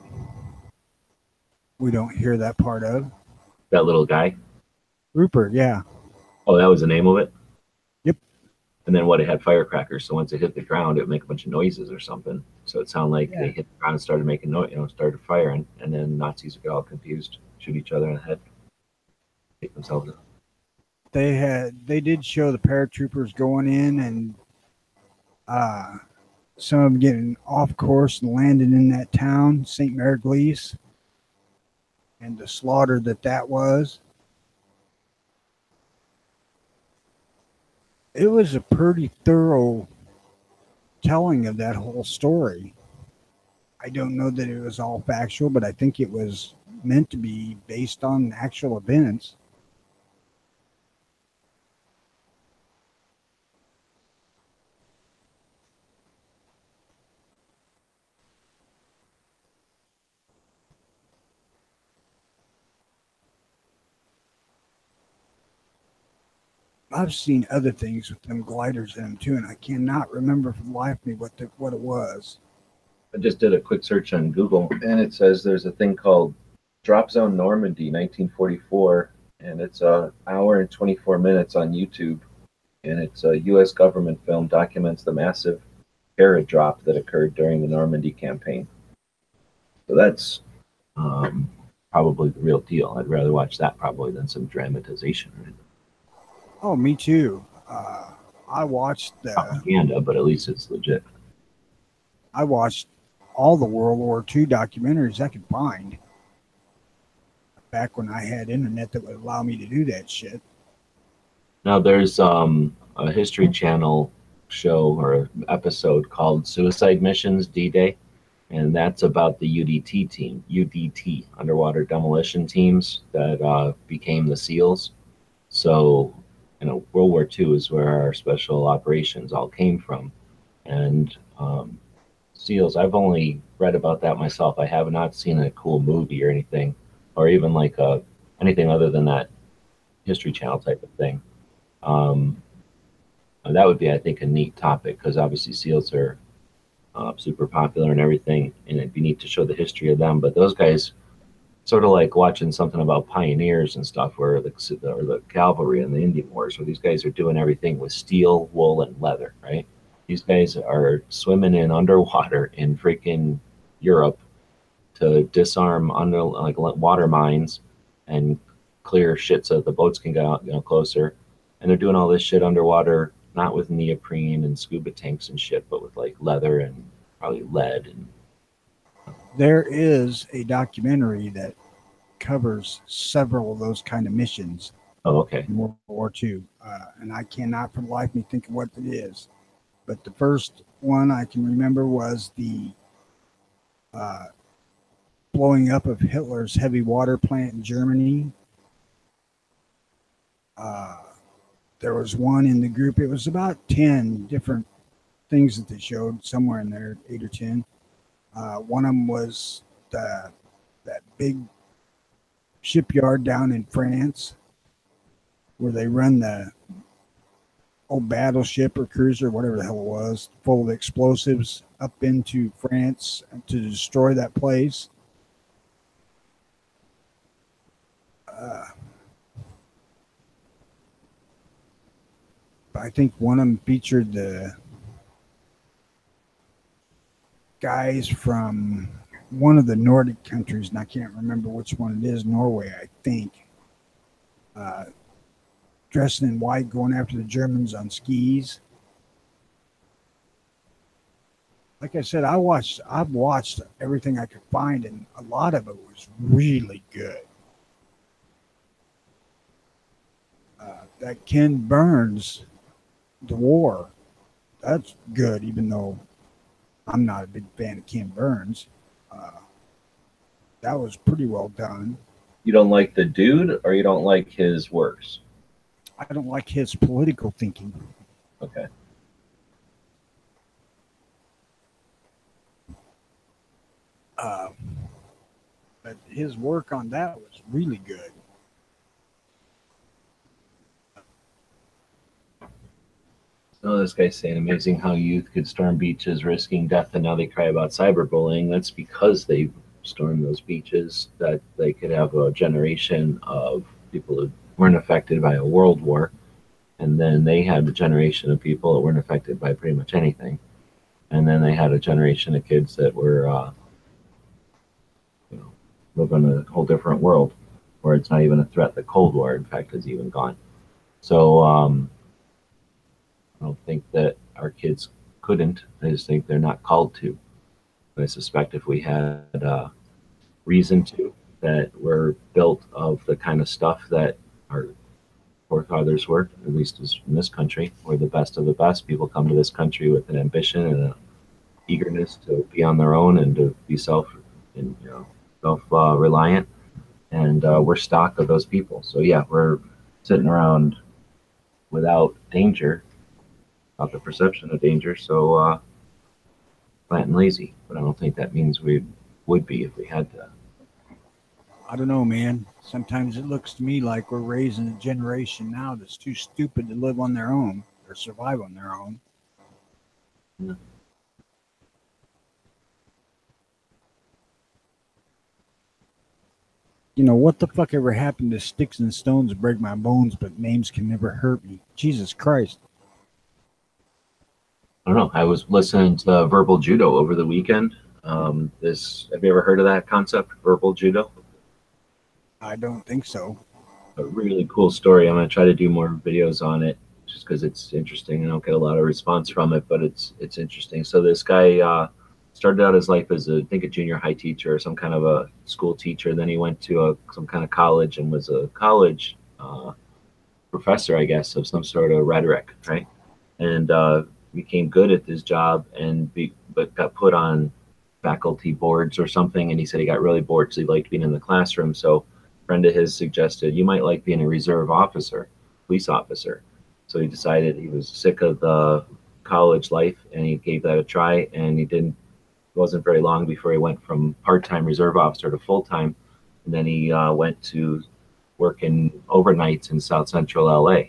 we don't hear that part of. That little guy? Rupert, yeah. Oh, that was the name of it? Yep. And then what, it had firecrackers, so once it hit the ground, it would make a bunch of noises or something. So it sounded like they hit the ground and started making noise, started firing, and then Nazis would get all confused, shoot each other in the head, take themselves out. They did show the paratroopers going in, and some of them getting off course and landing in that town, St. Mary-Glees, and the slaughter that was. It was a pretty thorough telling of that whole story. I don't know that it was all factual, but I think it was meant to be based on actual events. I've seen other things with them gliders in them too, and I cannot remember for the life of me what it was. I just did a quick search on Google, and it says there's a thing called Drop Zone Normandy 1944, and it's an hour and 24 minutes on YouTube, and it's a U.S. government film, documents the massive parrot drop that occurred during the Normandy campaign. So that's probably the real deal. I'd rather watch that probably than some dramatization. Right? Oh, me too. I watched the propaganda, but at least it's legit. I watched all the World War II documentaries I could find back when I had internet that would allow me to do that shit. Now there's a History Channel show or episode called Suicide Missions D-Day, and that's about the UDT team, UDT, underwater demolition teams that became the SEALs. So, World War II is where our special operations all came from, and SEALs, I've only read about that myself. I have not seen a cool movie or anything, or even like anything other than that History Channel type of thing. That would be, I think, a neat topic, because obviously SEALs are super popular and everything, and it'd be neat to show the history of them. But those guys, sort of like watching something about pioneers and stuff, where the cavalry and the Indian Wars, where these guys are doing everything with steel, wool, and leather, right? These guys are swimming in underwater in freaking Europe to disarm water mines and clear shit so that the boats can get out, closer. And they're doing all this shit underwater, not with neoprene and scuba tanks and shit, but with like leather and probably lead. And there is a documentary that covers several of those kind of missions. Oh, okay. In World War II, and I cannot for the life of me think of what it is. But the first one I can remember was the blowing up of Hitler's heavy water plant in Germany. There was one in the group. It was about 10 different things that they showed, somewhere in there, 8 or 10. One of them was that big shipyard down in France where they run the old battleship or cruiser, whatever the hell it was, full of explosives up into France to destroy that place. I think one of them featured the guys from one of the Nordic countries, and I can't remember which one it is, Norway, I think, dressing in white, going after the Germans on skis. Like I said, I've watched everything I could find, and a lot of it was really good. that Ken Burns, the war, that's good, even though I'm not a big fan of Ken Burns. Uh, that was pretty well done. You don't like the dude, or you don't like his works? I don't like his political thinking. Okay. Uh, but his work on that was really good. Oh, this guy's saying amazing how youth could storm beaches risking death and now they cry about cyberbullying. That's because they stormed those beaches, that they could have a generation of people who weren't affected by a world war. And then they had a generation of people that weren't affected by pretty much anything. And then they had a generation of kids that were, live in a whole different world where it's not even a threat. The Cold War, in fact, is even gone. So, I don't think that our kids couldn't. I just think they're not called to. But I suspect if we had reason to, that we're built of the kind of stuff that our forefathers were, at least in this country. We're the best of the best. People come to this country with an ambition and an eagerness to be on their own and to be self-reliant. And we're stock of those people. So yeah, we're sitting around without danger, not the perception of danger, so flat and lazy. But I don't think that means we would be if we had to. I don't know, man. Sometimes it looks to me like we're raising a generation now that's too stupid to live on their own or survive on their own. Yeah. You know, what the fuck ever happened to sticks and stones break my bones, but names can never hurt me? Jesus Christ. I don't know. I was listening to verbal judo over the weekend. Have you ever heard of that concept, verbal judo? I don't think so. A really cool story. I'm going to try to do more videos on it just because it's interesting. I don't get a lot of response from it, but it's interesting. So this guy started out his life as I think a junior high teacher or some kind of a school teacher. Then he went to some kind of college and was a college professor, I guess, of some sort of rhetoric, right? And became good at his job but got put on faculty boards or something. And he said he got really bored, so he liked being in the classroom. So a friend of his suggested, you might like being a reserve officer, police officer. So he decided he was sick of the college life and he gave that a try. And it wasn't very long before he went from part-time reserve officer to full-time. And then he went to work in overnights in South Central LA.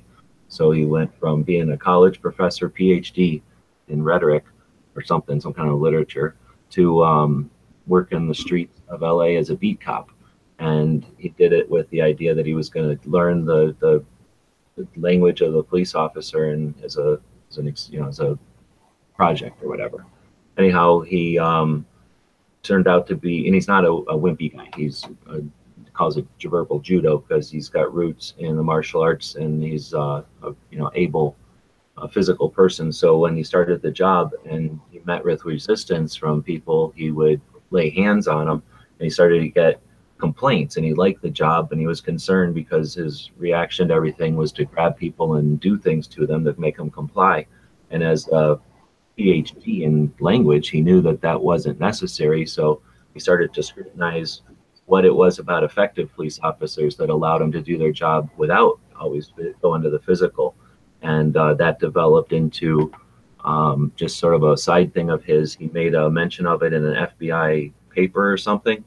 So he went from being a college professor, PhD in rhetoric or something, some kind of literature, to work in the streets of LA as a beat cop. And he did it with the idea that he was going to learn the language of the police officer and as a project or whatever. Anyhow, he turned out to be, and he's not a wimpy guy. He's calls it verbal judo because he's got roots in the martial arts and he's able physical person. So when he started the job and he met with resistance from people, he would lay hands on them and he started to get complaints, and he liked the job and he was concerned because his reaction to everything was to grab people and do things to them that make them comply. And as a PhD in language, he knew that wasn't necessary. So he started to scrutinize what it was about effective police officers that allowed them to do their job without always going to the physical. And that developed into just sort of a side thing of his. He made a mention of it in an FBI paper or something,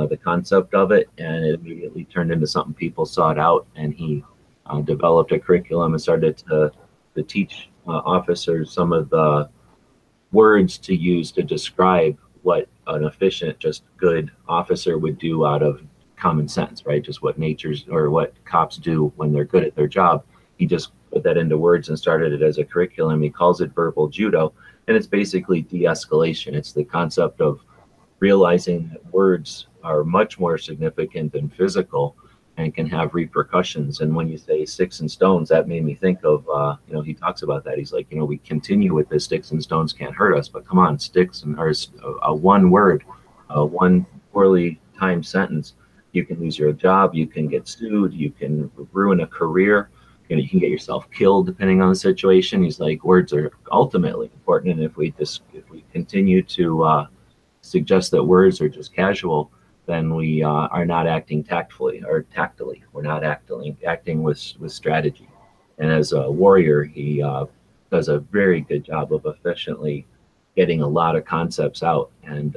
the concept of it, and it immediately turned into something people sought out. And he developed a curriculum and started to teach officers some of the words to use to describe what an efficient, just good officer would do out of common sense, right? Just what what cops do when they're good at their job. He just put that into words and started it as a curriculum. He calls it verbal judo, and it's basically de-escalation. It's the concept of realizing that words are much more significant than physical and can have repercussions. And when you say sticks and stones, that made me think of, he talks about that. He's like, we continue with this, sticks and stones can't hurt us, but come on, one word, one poorly timed sentence, you can lose your job, you can get sued, you can ruin a career, you can get yourself killed depending on the situation. He's like, words are ultimately important, and if we continue to suggest that words are just casual, then we are not acting tactfully or tactily. We're not acting with strategy. And as a warrior, he does a very good job of efficiently getting a lot of concepts out. And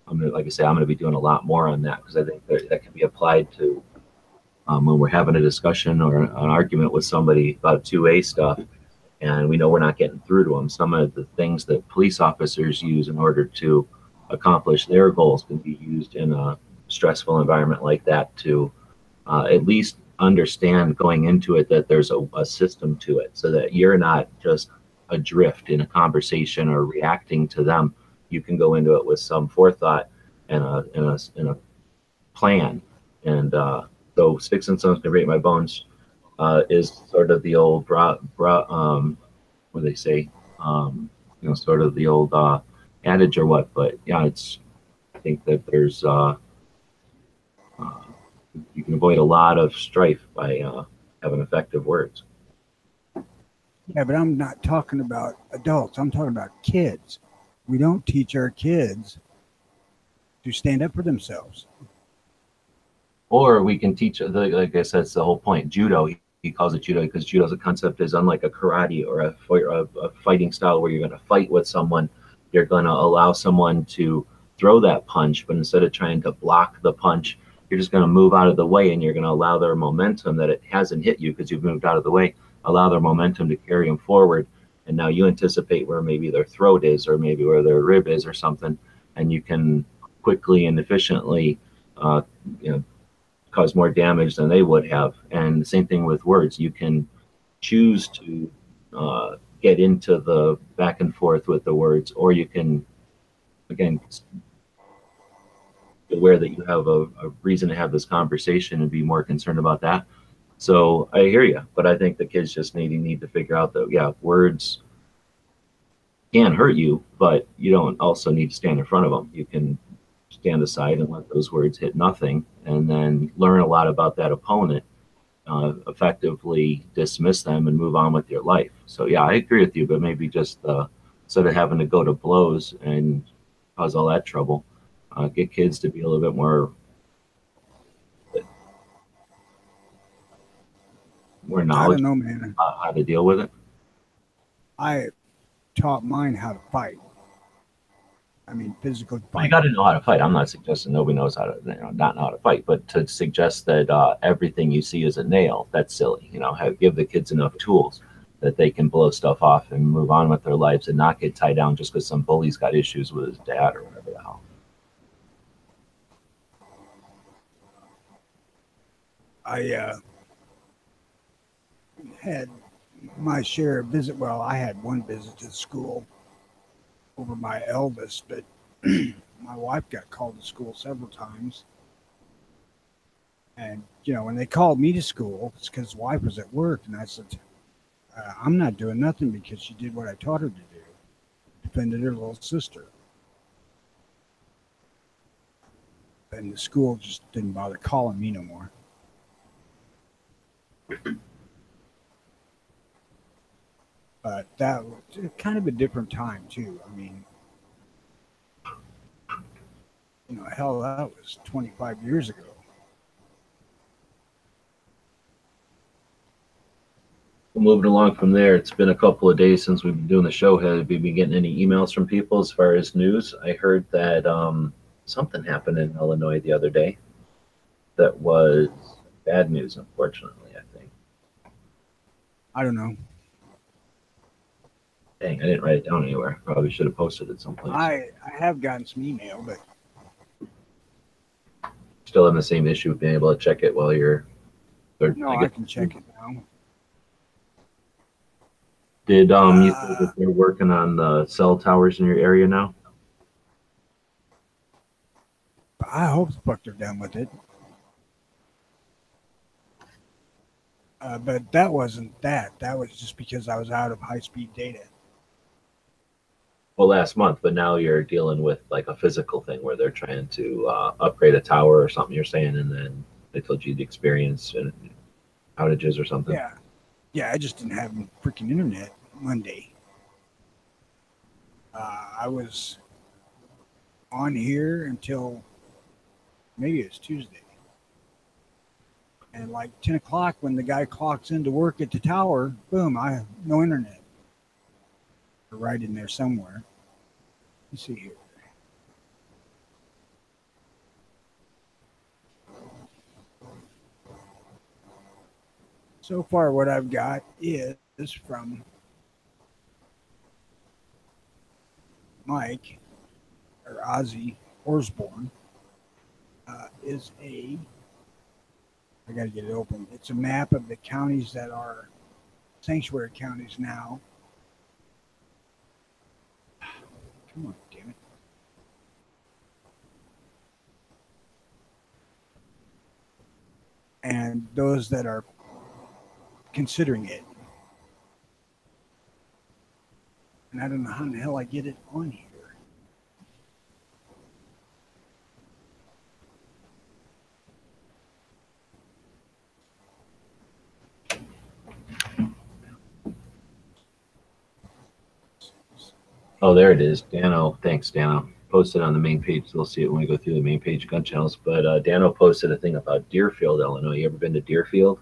like I say, I'm going to be doing a lot more on that, because I think that can be applied to when we're having a discussion or an argument with somebody about 2A stuff, and we know we're not getting through to them. Some of the things that police officers use in order to accomplish their goals can be used in a stressful environment like that to at least understand going into it that there's a system to it, so that you're not just adrift in a conversation or reacting to them. You can go into it with some forethought and a plan. And so Sticks and Stones Can Break My Bones is sort of the old what do they say? Sort of the old adage or what. But yeah, I think that there's you can avoid a lot of strife by having effective words. Yeah, but I'm not talking about adults. I'm talking about kids. We don't teach our kids to stand up for themselves. Or we can teach, like I said, it's the whole point. Judo, he calls it judo because judo as a concept is unlike a karate or a fighting style where you're going to fight with someone. You're going to allow someone to throw that punch, but instead of trying to block the punch, you're just going to move out of the way, and you're going to allow their momentum that it hasn't hit you because you've moved out of the way, allow their momentum to carry them forward. And now you anticipate where maybe their throat is, or maybe where their rib is or something, and you can quickly and efficiently cause more damage than they would have. And the same thing with words. You can choose to get into the back and forth with the words, or you can, again, be aware that you have a reason to have this conversation and be more concerned about that. So I hear you, but I think the kids just need to figure out that, yeah, words can hurt you, but you don't also need to stand in front of them. You can stand aside and let those words hit nothing, and then learn a lot about that opponent, effectively dismiss them and move on with your life. So yeah, I agree with you, but maybe just instead of having to go to blows and cause all that trouble, get kids to be a little bit more knowledgeable. I don't know, man. How to deal with it. I taught mine how to fight. I mean, physical fight. Well, you got to know how to fight. I'm not suggesting nobody knows how to, not know how to fight, but to suggest that everything you see is a nail, that's silly. Give the kids enough tools that they can blow stuff off and move on with their lives and not get tied down just because some bully's got issues with his dad or whatever the hell. I had my share of visit. Well, I had one visit to the school over my eldest, but my wife got called to school several times. And, when they called me to school, it's because wife was at work. And I said, I'm not doing nothing because she did what I taught her to do. Defended her little sister. And the school just didn't bother calling me no more. But that was kind of a different time, too. I mean, hell, that was 25 years ago. Moving along from there, it's been a couple of days since we've been doing the show. Have you been getting any emails from people as far as news? I heard that something happened in Illinois the other day that was bad news, unfortunately, I think. I don't know. Dang, I didn't write it down anywhere. Probably should have posted it someplace. I have gotten some email, but still having the same issue of being able to check it while you're. I can check it now. Did you say that they're working on the cell towers in your area now? I hope the fuck they're done with it. But that wasn't that. That was just because I was out of high-speed data. Well, last month, but now you're dealing with like a physical thing where they're trying to upgrade a tower or something you're saying, and then they told you the experience and outages or something. Yeah, I just didn't have freaking internet Monday. I was on here until maybe it was Tuesday. And like 10 o'clock, when the guy clocks into work at the tower, boom, I have no internet. Right in there somewhere. Let's see here. So far, what I've got is from Mike or Ozzy Osbourne. Is a I got to get it open. It's a map of the counties that are sanctuary counties now. Come on, damn it. And those that are considering it. And I don't know how in the hell I get it on here. Oh, there it is. Dano, thanks, Dano. Posted on the main page. So we'll see it when we go through the main page of gun channels. But Dano posted a thing about Deerfield, Illinois. You ever been to Deerfield?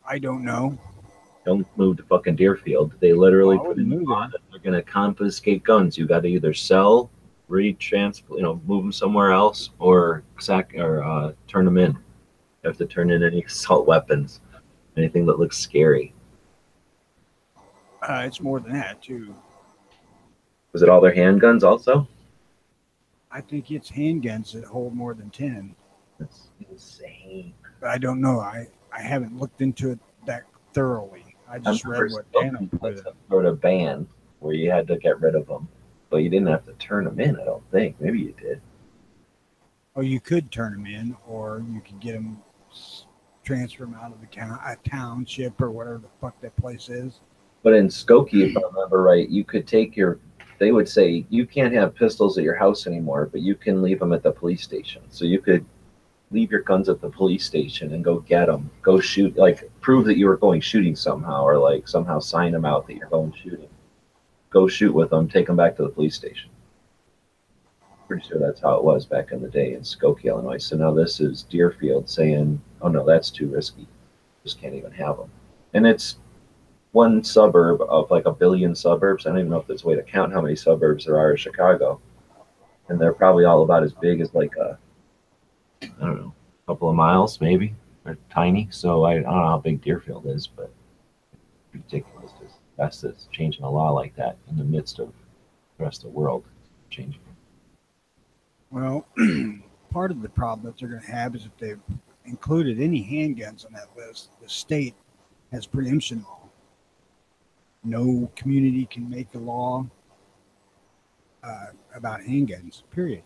I don't know. Don't move to fucking Deerfield. They literally Oh, I put in wouldn't move law that they're going to confiscate guns. You got to either sell, move them somewhere else, or turn them in. You have to turn in any assault weapons, anything that looks scary. It's more than that, too. Was it all their handguns also? I think it's handguns that hold more than 10. That's insane. But I don't know. I haven't looked into it that thoroughly. I just read what Dano put. Some sort of ban where you had to get rid of them, but you didn't have to turn them in. I don't think. Maybe you did. Oh, you could turn them in, or you could get them, transfer them out of a township or whatever the fuck that place is. But in Skokie, if I remember right, you could take they would say you can't have pistols at your house anymore, but you can leave them at the police station. So you could leave your guns at the police station and go get them, go shoot, like prove that you were going shooting somehow, or like somehow sign them out that you're going shooting. Go shoot with them, take them back to the police station. Pretty sure that's how it was back in the day in Skokie, Illinois. So now this is Deerfield saying, oh no, that's too risky. Just can't even have them. And it's one suburb of like a billion suburbs. I don't even know if there's a way to count how many suburbs there are in Chicago. And they're probably all about as big as like I don't know, a couple of miles maybe. They're tiny. So I don't know how big Deerfield is, but it's ridiculous. That's changing a law like that in the midst of the rest of the world changing. Well, part of the problem that they're going to have is if they've included any handguns on that list, the state has preemption law. No community can make a law about handguns, period.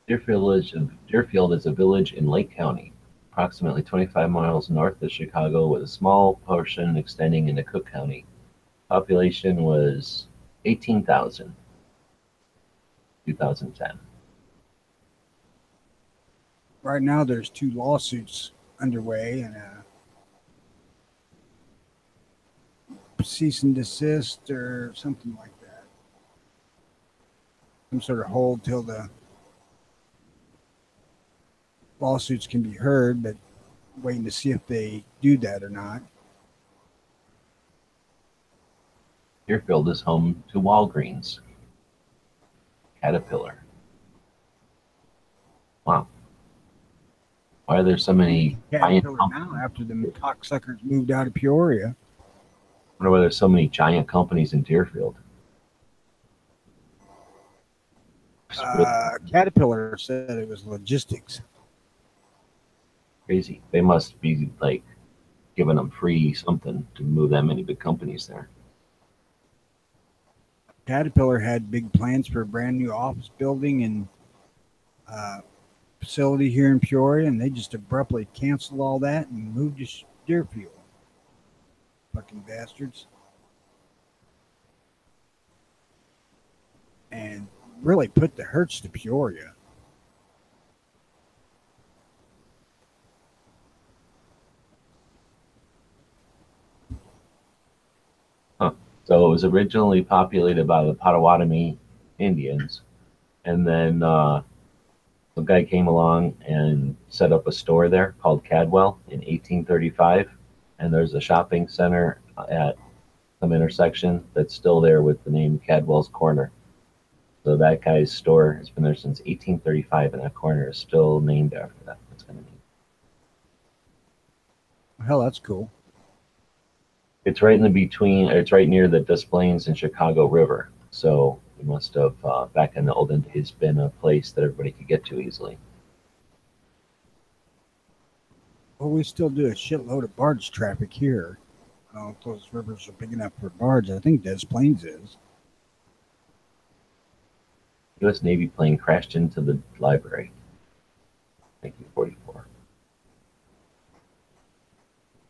Deerfield is a village in Lake County, approximately 25 miles north of Chicago, with a small portion extending into Cook County. Population was 18,000, 2010. Right now, there's 2 lawsuits underway and cease and desist or something like that. Some sort of hold till the lawsuits can be heard, but waiting to see if they do that or not. Deerfield is home to Walgreens, Caterpillar. Wow. Why are there so many giant Caterpillar companies? now after the cocksuckers moved out of Peoria. I wonder why there's so many giant companies in Deerfield. Caterpillar said it was logistics. Crazy. They must be like giving them free something to move that many big companies there. Caterpillar had big plans for a brand new office building and facility here in Peoria, and they just abruptly canceled all that and moved to Deerfield. Fucking bastards. And really put the hurts to Peoria. was originally populated by the Potawatomi Indians, and then a guy came along and set up a store there called Cadwell in 1835, and there's a shopping center at some intersection that's still there with the name Cadwell's Corner. So that guy's store has been there since 1835, and that corner is still named after that. That's kind of neat. Hell, that's cool. It's right in the between. It's right near the Des Plaines and Chicago River. So it must have, back in the olden days, been a place that everybody could get to easily. Well, we still do a shitload of barge traffic here. I don't know if those rivers are big enough for barge. I think Des Plaines is. U.S. Navy plane crashed into the library. 1944.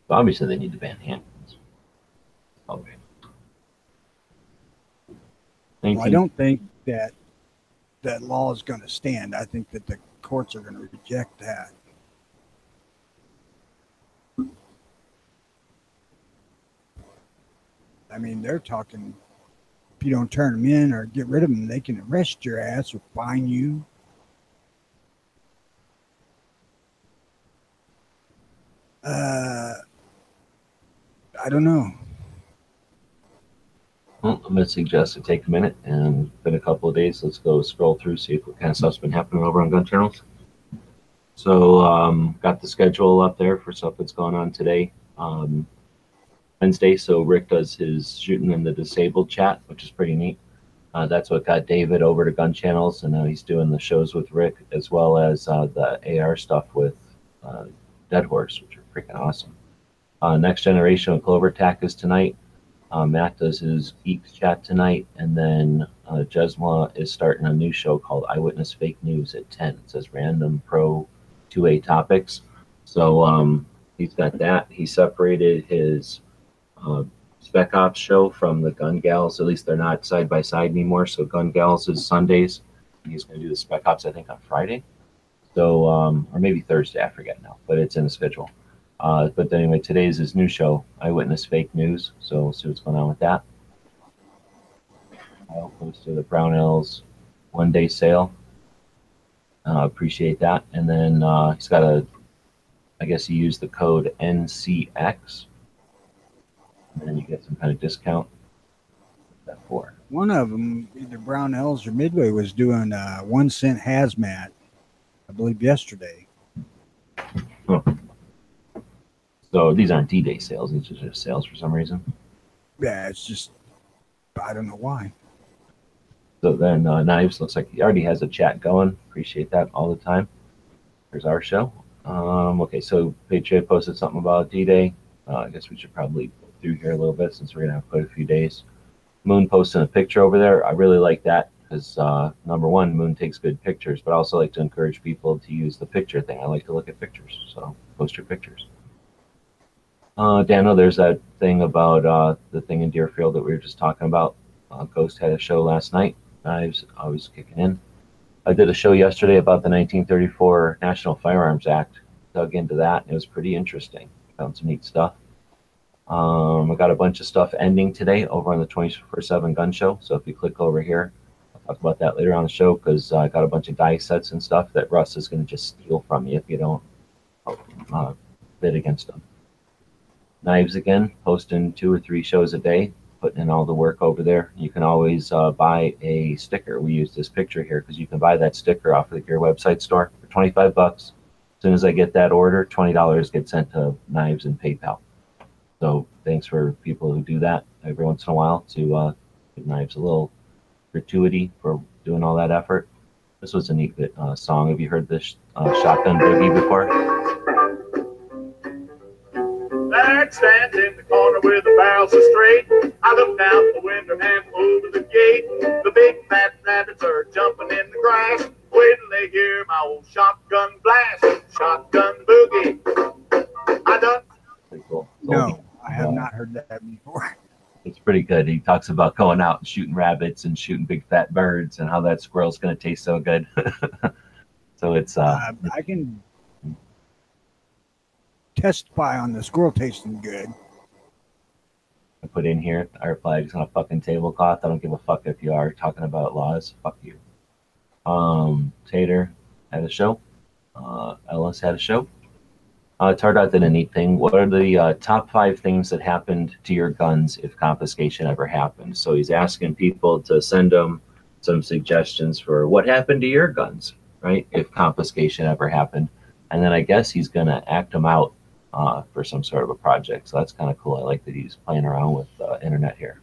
So obviously they need to ban handguns. Okay. Well, I don't think that that law is going to stand. I think that the courts are going to reject that. I mean, they're talking, if you don't turn them in or get rid of them, they can arrest your ass or fine you. I don't know. Well, I'm going to suggest to take a minute, and been a couple of days. Let's go scroll through, see what kind of stuff's been happening over on Gun Journals. So, got the schedule up there for stuff that's going on today. Wednesday, so Rick does his shooting in the disabled chat, which is pretty neat. That's what got David over to Gun Channels, and now he's doing the shows with Rick, as well as the AR stuff with Dead Horse, which are freaking awesome. Next Generation of Clover Tack is tonight. Matt does his Geeks chat tonight, and then Jesma is starting a new show called Eyewitness Fake News at 10. It says Random Pro 2A Topics. So he's got that. He separated his Spec Ops show from the Gun Gals. At least they're not side by side anymore. So Gun Gals is Sundays. He's going to do the Spec Ops, I think, on Friday. So, or maybe Thursday, I forget now, but it's in the schedule. But anyway, today's his new show, Eyewitness Fake News. So we'll see what's going on with that. I'll post to the Brownells one-day sale. Appreciate that. And then he's got I guess he used the code NCX. And then you get some kind of discount. What's that for? One of them, either Brownells or Midway, was doing 1 cent hazmat, I believe, yesterday. Oh. So these aren't D-Day sales. These are just sales for some reason. Yeah, it's just, I don't know why. So then Knives looks like he already has a chat going. Appreciate that all the time. Here's our show. Okay, so Patriot posted something about D-Day. I guess we should probably go through here a little bit since we're going to have quite a few days. Moon posting a picture over there. I really like that because, number one, Moon takes good pictures, but I also like to encourage people to use the picture thing. I like to look at pictures, so post your pictures. Daniel, there's that thing about the thing in Deerfield that we were just talking about. Ghost had a show last night. Knives always kicking in. I did a show yesterday about the 1934 National Firearms Act. Dug into that, and it was pretty interesting. Found some neat stuff. I got a bunch of stuff ending today over on the 24/7 Gun Show. So if you click over here, I'll talk about that later on the show because I got a bunch of die sets and stuff that Russ is going to just steal from you if you don't bid against them. Knives again, posting 2 or 3 shows a day, putting in all the work over there. You can always buy a sticker. We use this picture here because you can buy that sticker off of the Gear website store for 25 bucks. As soon as I get that order, $20 gets sent to Knives and PayPal. So thanks for people who do that every once in a while to give Knives a little gratuity for doing all that effort. This was a neat song. Have you heard this Shotgun Boogie before? Dad stands in the corner with the barrel so straight. I look out the window and over the gate. The big fat rabbits are jumping in the grass. Wait till they hear my old shotgun blast. Shotgun boogie. I done. Pretty cool. No, I have not heard that before. It's pretty good. He talks about going out and shooting rabbits and shooting big fat birds and how that squirrel's going to taste so good. So it's I can testify on the squirrel tasting good. I put in here, our flag's on a fucking tablecloth. I don't give a fuck if you are talking about laws. Fuck you. Tater had a show. Ellis had a show. Tardot did a neat thing. What are the top 5 things that happened to your guns if confiscation ever happened? So he's asking people to send him some suggestions for what happened to your guns, right? If confiscation ever happened. And then I guess he's going to act them out for some sort of a project. So that's kind of cool. I like that he's playing around with internet here.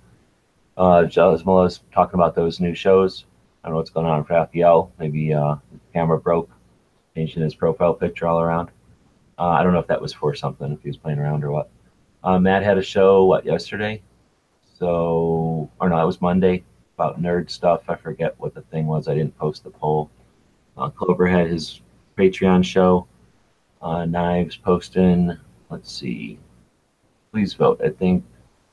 Josmola's talking about those new shows. I don't know what's going on with Raphael. Maybe the camera broke, changing his profile picture all around. I don't know if that was for something, if he was playing around or what. Matt had a show, yesterday? Or no, it was Monday, about nerd stuff. I forget what the thing was. I didn't post the poll. Clover had his Patreon show. Knives posting, let's see. Please vote. I think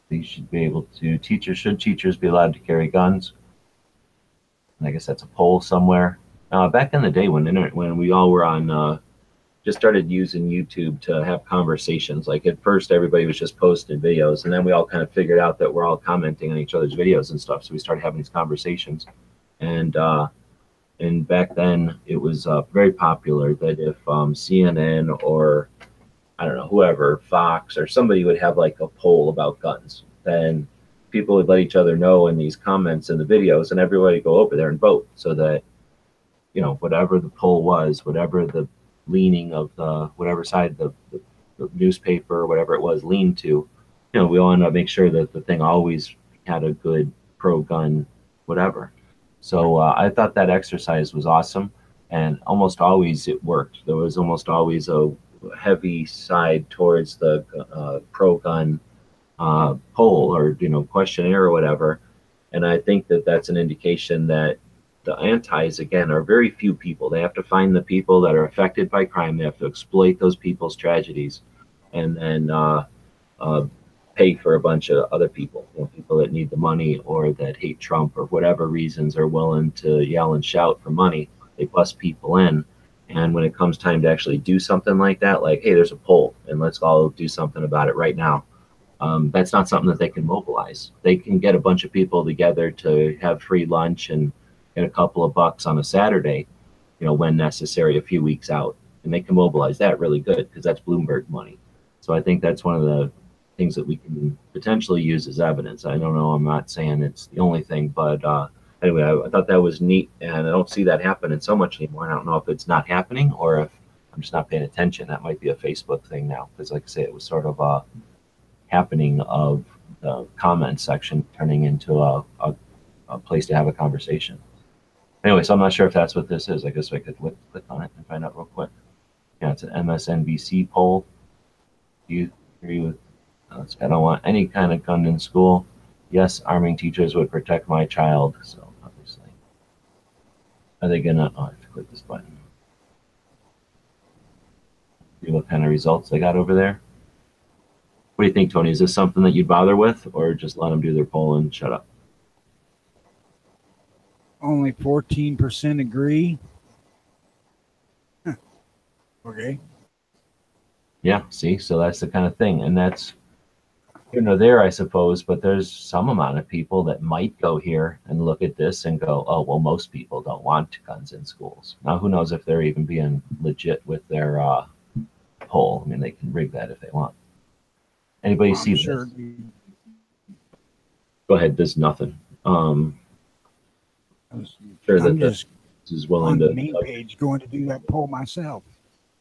they should be able to, should teachers be allowed to carry guns? And I guess that's a poll somewhere. Back in the day when we all were on, just started using YouTube to have conversations. Like at first everybody was just posting videos, and then we all kind of figured out that we're all commenting on each other's videos and stuff. So we started having these conversations. And back then it was very popular that if CNN or I don't know, whoever, Fox or somebody would have like a poll about guns, then people would let each other know in these comments in the videos, and everybody go over there and vote, so that, you know, whatever the poll was, whatever the leaning of the whatever side the newspaper or whatever it was leaned to, you know, we want to make sure that the thing always had a good pro-gun whatever. So I thought that exercise was awesome, and almost always it worked. There was almost always a heavy side towards the pro-gun poll or, you know, questionnaire or whatever. And I think that that's an indication that the antis, again, are very few people. They have to find the people that are affected by crime. They have to exploit those people's tragedies, and then pay for a bunch of other people, you know, people that need the money or that hate Trump or whatever reasons are willing to yell and shout for money. They bust people in. And when it comes time to actually do something like that, like, hey, there's a poll and let's all do something about it right now. That's not something that they can mobilize. They can get a bunch of people together to have free lunch and get a couple of bucks on a Saturday, you know, when necessary, a few weeks out. And they can mobilize that really good because that's Bloomberg money. So I think that's one of the things that we can potentially use as evidence. I don't know, I'm not saying it's the only thing, but anyway, I thought that was neat, and I don't see that happening so much anymore. I don't know if it's not happening or if I'm just not paying attention. That might be a Facebook thing now, because like I say, it was sort of a happening of the comment section turning into a place to have a conversation. Anyway, so I'm not sure if that's what this is. I guess I could click on it and find out real quick. Yeah, it's an MSNBC poll. Do you agree with, I don't want any kind of gun in school. Yes, arming teachers would protect my child. So obviously, are they gonna? Oh, I have to click this button. See what kind of results they got over there. What do you think, Tony? Is this something that you'd bother with, or just let them do their poll and shut up? Only 14% agree. Huh. Okay. Yeah, see, so that's the kind of thing, and that's, you know, there, I suppose, but there's some amount of people that might go here and look at this and go, oh, well, most people don't want guns in schools. Now, who knows if they're even being legit with their poll. I mean, they can rig that if they want. Anybody see this? Sure. Go ahead, there's nothing. Sure that this is willing on to. The main page going to do that poll myself.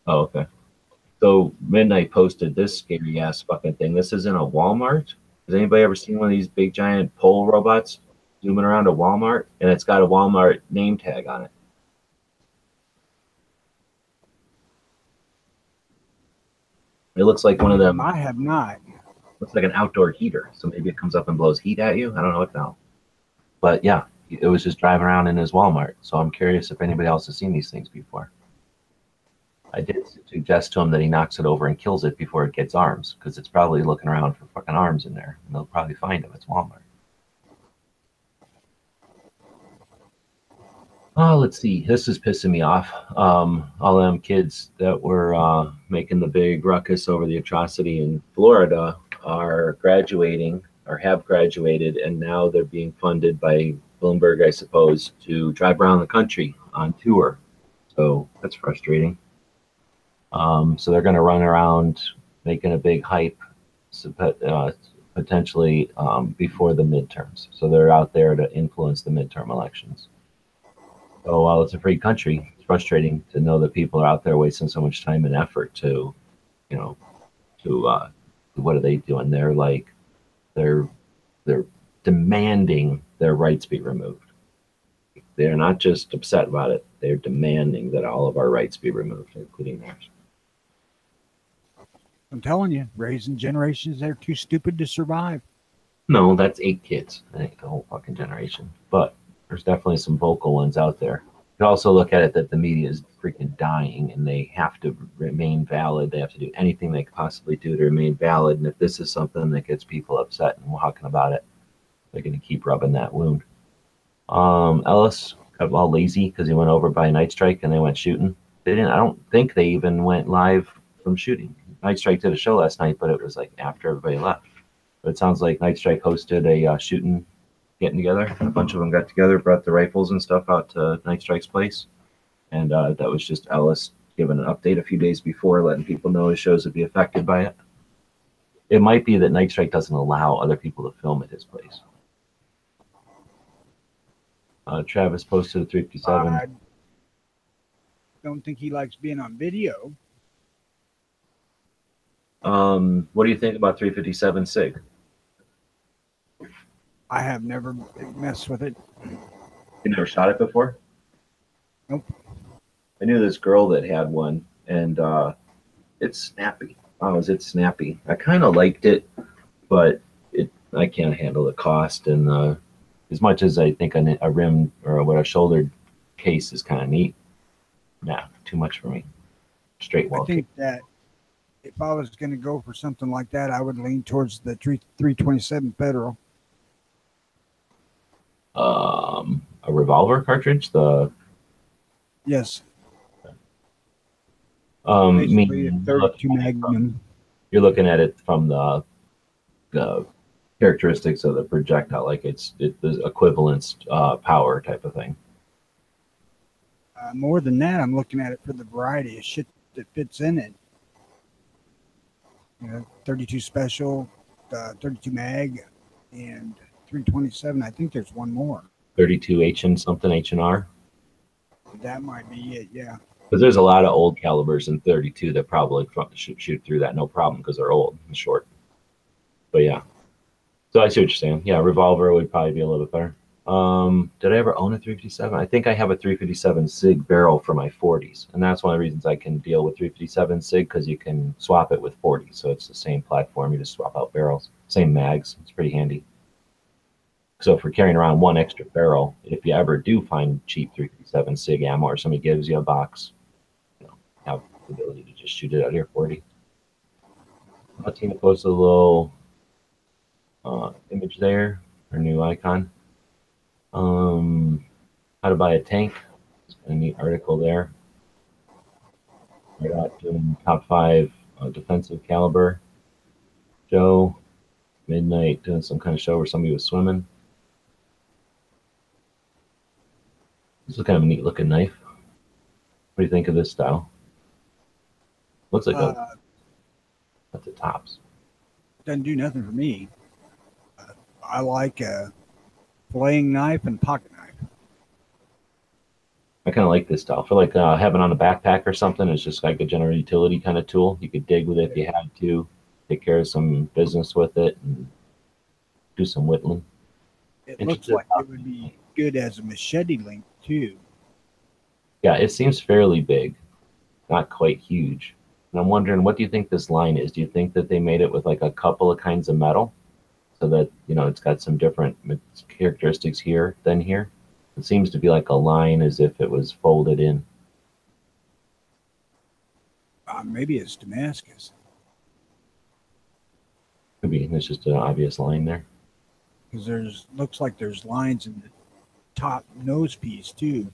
Oh, okay. So Midnight posted this scary ass fucking thing. This is in a Walmart. Has anybody ever seen one of these big giant poll robots zooming around a Walmart? And it's got a Walmart name tag on it. It looks like one of them. I have not. Looks like an outdoor heater. So maybe it comes up and blows heat at you. I don't know what now. But yeah, it was just driving around in his Walmart. So I'm curious if anybody else has seen these things before. I did suggest to him that he knocks it over and kills it before it gets arms, because it's probably looking around for fucking arms in there, and they'll probably find him. It's Walmart. Oh, let's see. This is pissing me off. All them kids that were making the big ruckus over the atrocity in Florida are graduating or have graduated, and now they're being funded by Bloomberg, I suppose, to drive around the country on tour. So that's frustrating. So they're going to run around making a big hype, potentially before the midterms. So they're out there to influence the midterm elections. So while it's a free country, it's frustrating to know that people are out there wasting so much time and effort to, you know, to what are they doing? They're demanding their rights be removed. They're not just upset about it; they're demanding that all of our rights be removed, including theirs. I'm telling you, raising generations that are too stupid to survive. No, that's 8 kids. I think the whole fucking generation. But there's definitely some vocal ones out there. You can also look at it that the media is freaking dying and they have to remain valid. They have to do anything they could possibly do to remain valid. And if this is something that gets people upset and talking about it, they're going to keep rubbing that wound. Ellis got all lazy because he went over by Night Strike and they went shooting. They didn't. I don't think they even went live from shooting. Night Strike did a show last night, but it was like after everybody left. But it sounds like Night Strike hosted a shooting getting together. A bunch of them got together, brought the rifles and stuff out to Night Strike's place. And that was just Ellis giving an update a few days before, letting people know his shows would be affected by it. It might be that Night Strike doesn't allow other people to film at his place. Travis posted a 357. I don't think he likes being on video. What do you think about 357 SIG? I have never messed with it. You never shot it before? Nope. I knew this girl that had one, and it's snappy. Oh, is it snappy? I kind of liked it, but I can't handle the cost. And as much as I think a rim or a shouldered case is kind of neat, nah, too much for me. Straight wall. I think that if I was going to go for something like that, I would lean towards the 327 Federal. A revolver cartridge. Yes. Basically a 32 Magnum. You're looking at it from the characteristics of the projectile, like it's the equivalence power type of thing. More than that, I'm looking at it for the variety of shit that fits in it. 32 special, 32 mag, and 327. I think there's one more. 32 H and something, H&R. That might be it, yeah. Because there's a lot of old calibers in 32 that probably shoot through that no problem because they're old and short. But yeah. So I see what you're saying. Yeah, revolver would probably be a little bit better. Did I ever own a 357? I think I have a 357 SIG barrel for my 40s. And that's one of the reasons I can deal with 357 SIG, because you can swap it with 40. So it's the same platform. You just swap out barrels. Same mags. It's pretty handy. So if we're carrying around one extra barrel, if you ever do find cheap 357 SIG ammo or somebody gives you a box, have the ability to just shoot it out of your 40. Tina posted a little image there, her new icon. How to buy a tank. It's a neat article there. Right out doing top 5 defensive caliber. Joe, midnight, doing some kind of show where somebody was swimming. This is kind of a neat looking knife. What do you think of this style? Looks like at the tops. Doesn't do nothing for me. I like a filleting knife and pocket knife. I kind of like this style. I feel like having on a backpack or something is just like a general utility kind of tool. You could dig with it if you had to, take care of some business with it, and do some whittling. It looks like it would be good as a machete length too. Yeah, it seems fairly big, not quite huge. And I'm wondering, what do you think this line is? Do you think that they made it with like a couple of kinds of metal, so that it's got some different characteristics here than here? It seems to be like a line as if it was folded in. Maybe it's Damascus. Could be. It's just an obvious line there. Because looks like there's lines in the top nose piece too.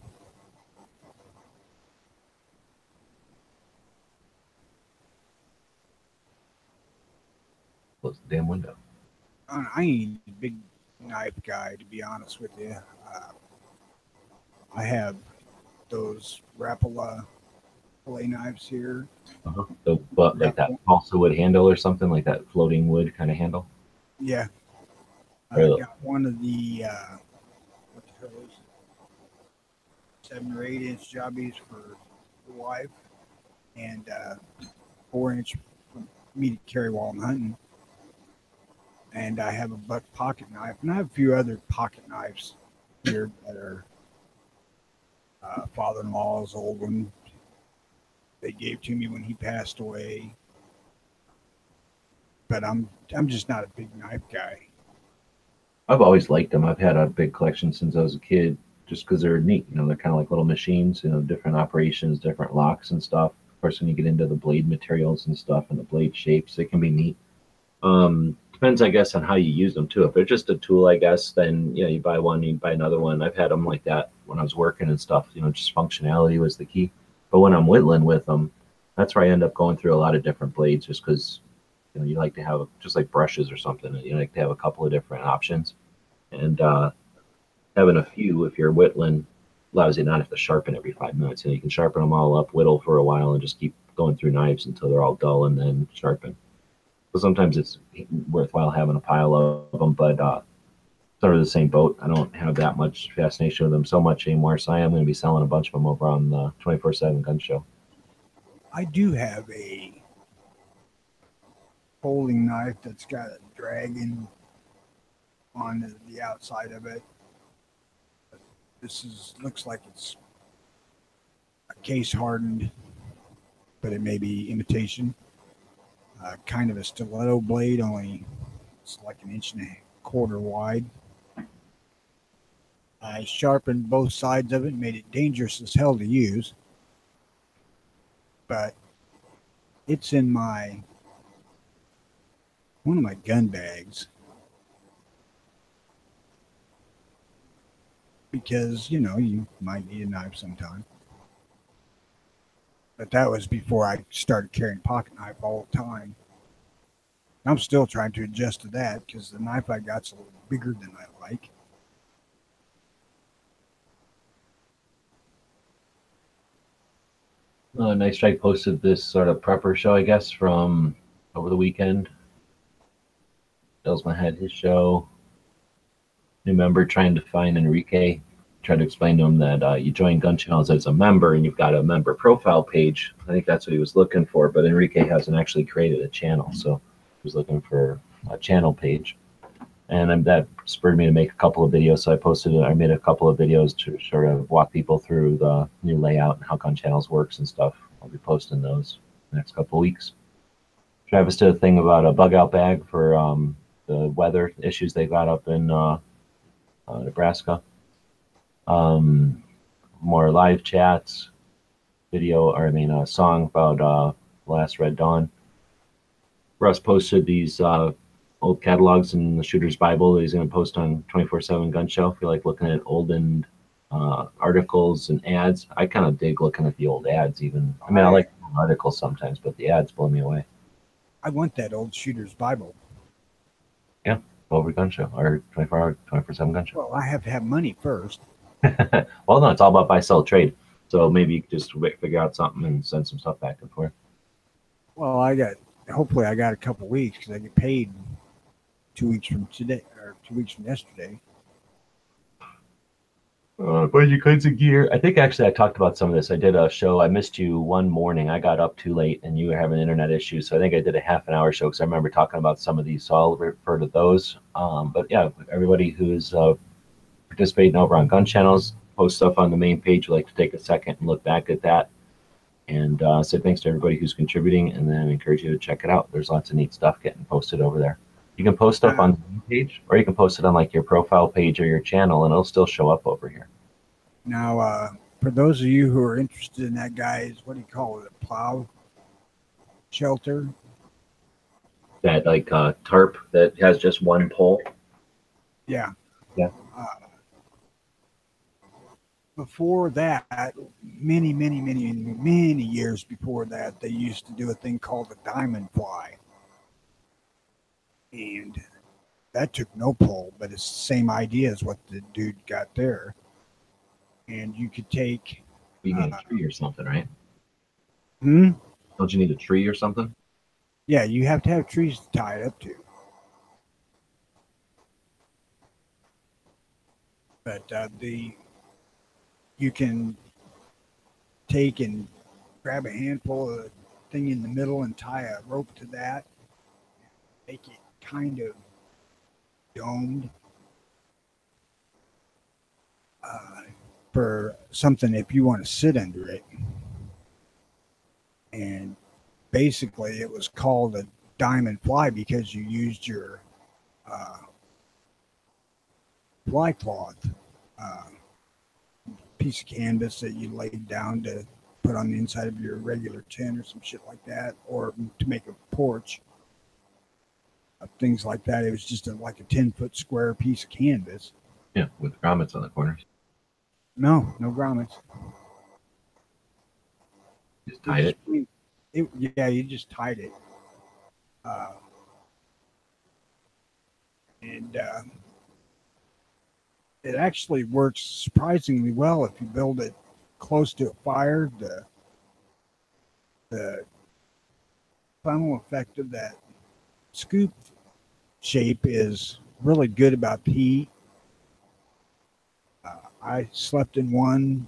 Close the damn window. I ain't a big knife guy, to be honest with you. I have those Rapala fillet knives here. So, but like that balsa wood handle or something like that floating wood kind of handle. Yeah, I Really? got one of the what the hell is it? 7 or 8 inch jobbies for the wife, and 4 inch for me to carry while I'm hunting. And I have a buck pocket knife, and I have a few other pocket knives here that are father-in-law's old one. They gave to me when he passed away. But I'm just not a big knife guy. I've always liked them. I've had a big collection since I was a kid, just because they're neat. You know, they're kind of like little machines. You know, different operations, different locks and stuff. Of course, when you get into the blade materials and stuff and the blade shapes, it can be neat. Depends, I guess, on how you use them too. If they're just a tool, I guess, then you buy one, you buy another one. I've had them like that when I was working and stuff. You know, just functionality was the key. But when I'm whittling with them, that's where I end up going through a lot of different blades, just because you like to have, just like brushes or something. You like to have a couple of different options, and having a few, if you're whittling, allows you not to have to sharpen every 5 minutes. You can sharpen them all up, whittle for a while, and just keep going through knives until they're all dull, and then sharpen. So sometimes it's worthwhile having a pile of them, but sort of the same boat. I don't have that much fascination with them so much anymore, so I am going to be selling a bunch of them over on the 24/7 Gun Show. I do have a folding knife that's got a dragon on the outside of it. Looks like it's a case hardened, but it may be imitation. Kind of a stiletto blade, only it's like 1.25 inches wide. I sharpened both sides of it, made it dangerous as hell to use, but it's in one of my gun bags because you might need a knife sometime. But that was before I started carrying pocket knife all the time. I'm still trying to adjust to that because the knife I got's a little bigger than I like. Nice Strike posted this sort of prepper show, I guess, from over the weekend. Delsman had his show. New member trying to find Enrique. Tried to explain to him that you join Gun Channels as a member and you've got a member profile page. I think that's what he was looking for, but Enrique hasn't actually created a channel, so he was looking for a channel page. And that spurred me to make a couple of videos, so I made a couple of videos to sort of walk people through the new layout and how Gun Channels works and stuff. I'll be posting those the next couple of weeks. Travis did a thing about a bug out bag for the weather issues they got up in Nebraska. More live chats, a song about Last Red Dawn. Russ posted these old catalogs in the Shooter's Bible that he's going to post on 24/7 Gun Show. If you like looking at olden articles and ads, I kind of dig looking at the old ads even. I mean, I like articles sometimes, but the ads blow me away. I want that old Shooter's Bible. Yeah, over Gun Show or 24/7 Gun Show. Well, I have to have money first. Well, no, it's all about buy, sell, trade. So maybe you could just figure out something and send some stuff back and forth. Well, hopefully I got a couple weeks because I get paid 2 weeks from today or 2 weeks from yesterday. Bunch of kinds of gear. I think actually I talked about some of this. I did a show. I missed you one morning. I got up too late and you were having internet issues. So I think I did a half-an-hour show because I remember talking about some of these. So I'll refer to those. But yeah, everybody who's participating over on Gun Channels, post stuff on the main page. I'd like to take a second and look back at that and say thanks to everybody who's contributing, and then encourage you to check it out. There's lots of neat stuff getting posted over there. You can post stuff on the main page, or you can post it on like your profile page or your channel, and it'll still show up over here. Now, for those of you who are interested in that guy's, what do you call it, a plow shelter? That like tarp that has just one pole. Yeah. Yeah. Before that, many years before that, they used to do a thing called a diamond fly. And that took no pull, but it's the same idea as what the dude got there. And you could take. You need a tree or something, right? Hmm? Don't you need a tree or something? Yeah, you have to have trees to tie it up to. But you can take and grab a handful of the thing in the middle and tie a rope to that, make it kind of domed for something if you want to sit under it. And basically, it was called a diamond fly because you used your fly cloth, piece of canvas that you laid down to put on the inside of your regular tent or some shit like that, or to make a porch. Things like that. It was just like a 10-foot square piece of canvas. Yeah, with grommets on the corners. No grommets. Just tied it. Yeah, you just tied it. And it actually works surprisingly well if you build it close to a fire. The funnel effect of that scoop shape is really good about the heat. I slept in one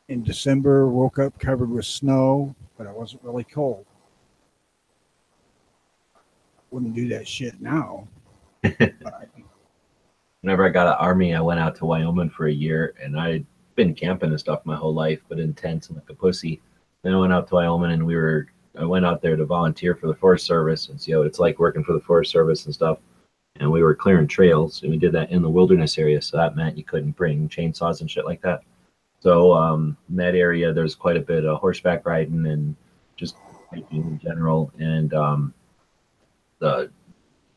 in December, woke up covered with snow, but I wasn't really cold. Wouldn't do that shit now. But, Whenever I got out of Army, I went out to Wyoming for a year, and I'd been camping and stuff my whole life, but in tents and like a pussy. Then I went out to Wyoming, and I went out there to volunteer for the Forest Service and see what it's like working for the Forest Service and stuff. And we were clearing trails, and we did that in the wilderness area, so that meant you couldn't bring chainsaws and shit like that. So in that area, there's quite a bit of horseback riding and just hiking in general, and the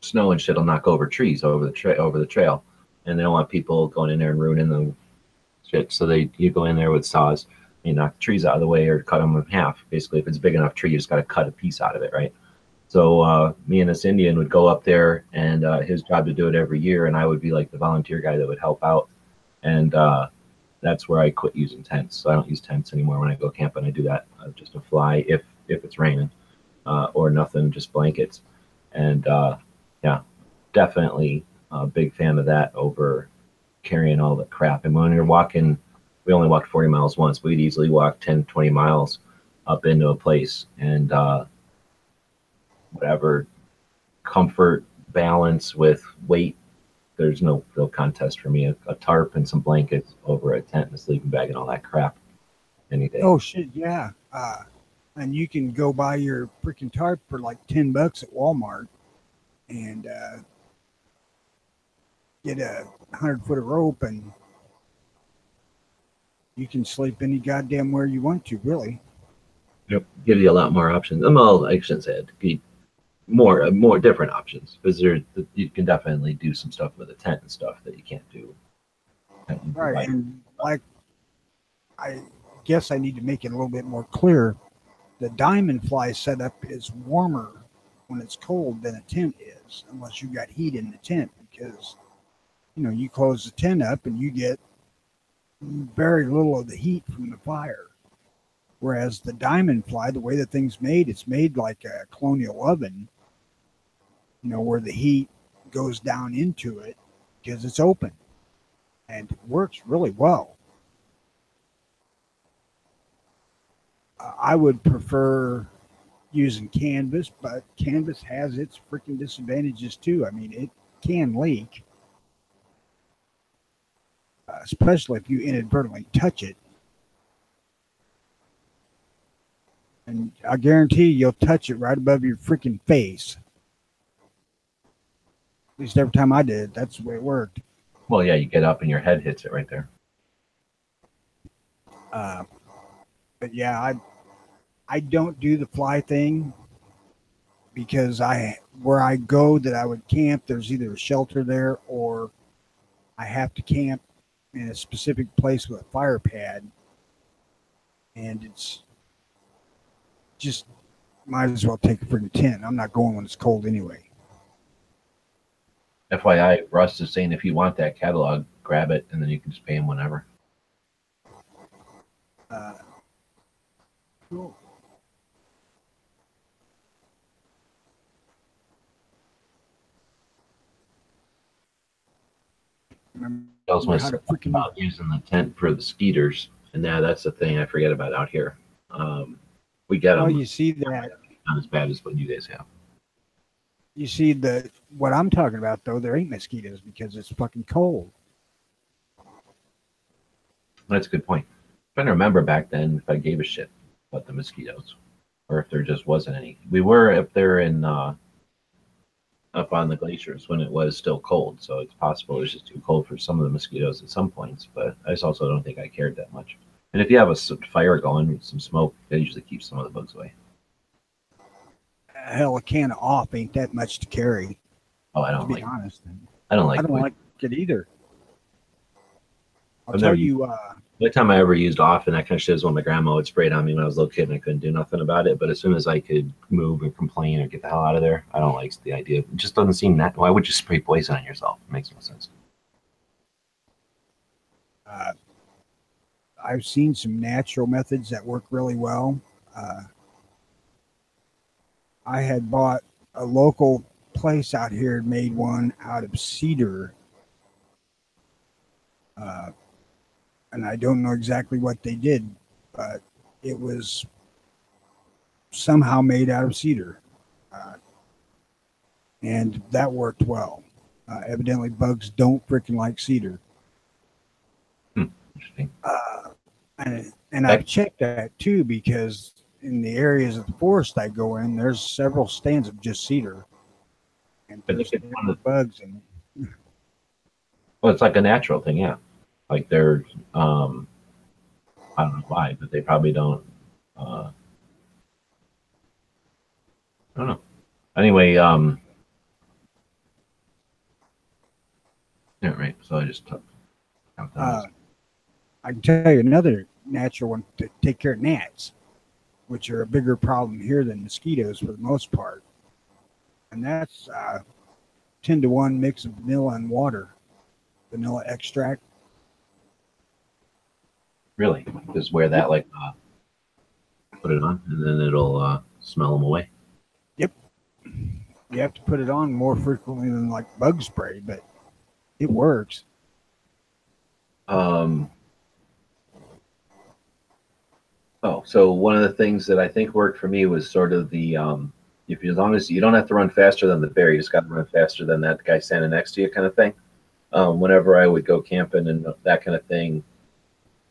snow and shit will knock over trees over the trail, and they don't want people going in there and ruining the shit. So you go in there with saws, you knock the trees out of the way or cut them in half. Basically, if it's a big enough tree, you just got to cut a piece out of it, right? So me and this Indian would go up there, and his job to do it every year, and I would be like the volunteer guy that would help out. And that's where I quit using tents. So I don't use tents anymore when I go camping. I do that just to fly if it's raining or nothing, just blankets. And yeah, definitely a big fan of that over carrying all the crap. And when you're walking, we only walked 40 miles once. We'd easily walk 10, 20 miles up into a place, and whatever comfort balance with weight, there's no contest for me. A tarp and some blankets over a tent and a sleeping bag and all that crap any day. oh shit, yeah. And you can go buy your freaking tarp for like $10 at Walmart and get a 100-foot of rope, and you can sleep any goddamn where you want to, really. Yep, gives you a lot more options. Well, I shouldn't say it. More different options, because you can definitely do some stuff with a tent and stuff that you can't do. Right, and like, I guess I need to make it a little bit more clear. The diamond fly setup is warmer when it's cold than a tent is, unless you got heat in the tent, because you close the tent up and you get very little of the heat from the fire. Whereas the diamond fly, the way the thing's made, it's made like a colonial oven, where the heat goes down into it because it's open, and it works really well. I would prefer using canvas, but canvas has its freaking disadvantages too. I mean, it can leak, especially if you inadvertently touch it. And I guarantee you'll touch it right above your freaking face. At least every time I did, that's the way it worked. Well, yeah, you get up and your head hits it right there. But yeah, I don't do the fly thing because where I go that I would camp, there's either a shelter there or I have to camp in a specific place with a fire pad, and it's just might as well take a freaking tent. I'm not going when it's cold anyway. FYI, Russ is saying if you want that catalog, grab it, and then you can just pay him whenever. Cool. I also want to How to say freaking about using the tent for the skeeters, and that's the thing I forget about out here. We get them well, you see that. not as bad as what you guys have. You see what I'm talking about though. There ain't mosquitoes because it's fucking cold. That's a good point. I'm trying to remember back then if I gave a shit about the mosquitoes, or if there just wasn't any. We were up there in up on the glaciers when it was still cold, so it's possible it was just too cold for some of the mosquitoes at some points. But I just also don't think I cared that much. And if you have a fire going with some smoke, that usually keeps some of the bugs away. Hell, a can of off ain't that much to carry. Oh, I To don't be like. honest, I don't like. I don't like it either. I'll I've tell never- you. The only time I ever used off and that kind of shit is when my grandma would spray it on me when I was a little kid and I couldn't do nothing about it. But as soon as I could move and complain or get the hell out of there, I don't like the idea. It just doesn't seem that. Why would you spray poison on yourself? It makes no sense. I've seen some natural methods that work really well. I had bought a local place out here, made one out of cedar. And I don't know exactly what they did, but it was somehow made out of cedar. And that worked well. Evidently, bugs don't freaking like cedar. Interesting. And I've checked that too because in the areas of the forest I go in, there's several stands of just cedar. And I think there's it's one of bugs in it. Well, it's like a natural thing, yeah. Like they're, I don't know why, but they probably don't. I don't know. Anyway, yeah, right. So I just took. I can tell you another natural one to take care of gnats, which are a bigger problem here than mosquitoes for the most part. And that's 10-to-1 mix of vanilla and water, vanilla extract. Really, just wear that like, put it on, and then it'll smell them away. Yep. You have to put it on more frequently than like bug spray, but it works. Oh, so one of the things that I think worked for me was sort of the if you, as long as you don't have to run faster than the bear, you just got to run faster than that guy standing next to you, kind of thing. Whenever I would go camping and that kind of thing,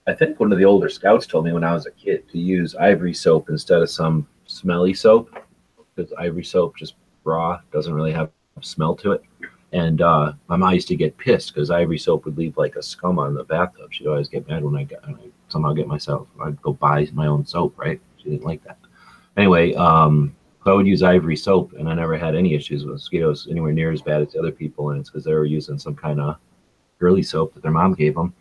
I think one of the older scouts told me when I was a kid to use ivory soap instead of some smelly soap, because ivory soap just raw doesn't really have smell to it. And my mom used to get pissed because ivory soap would leave like a scum on the bathtub. She'd always get mad when I somehow get myself. I'd go buy my own soap, right? She didn't like that. Anyway, so I would use ivory soap, and I never had any issues with mosquitoes anywhere near as bad as the other people. And it's because they were using some kind of girly soap that their mom gave them.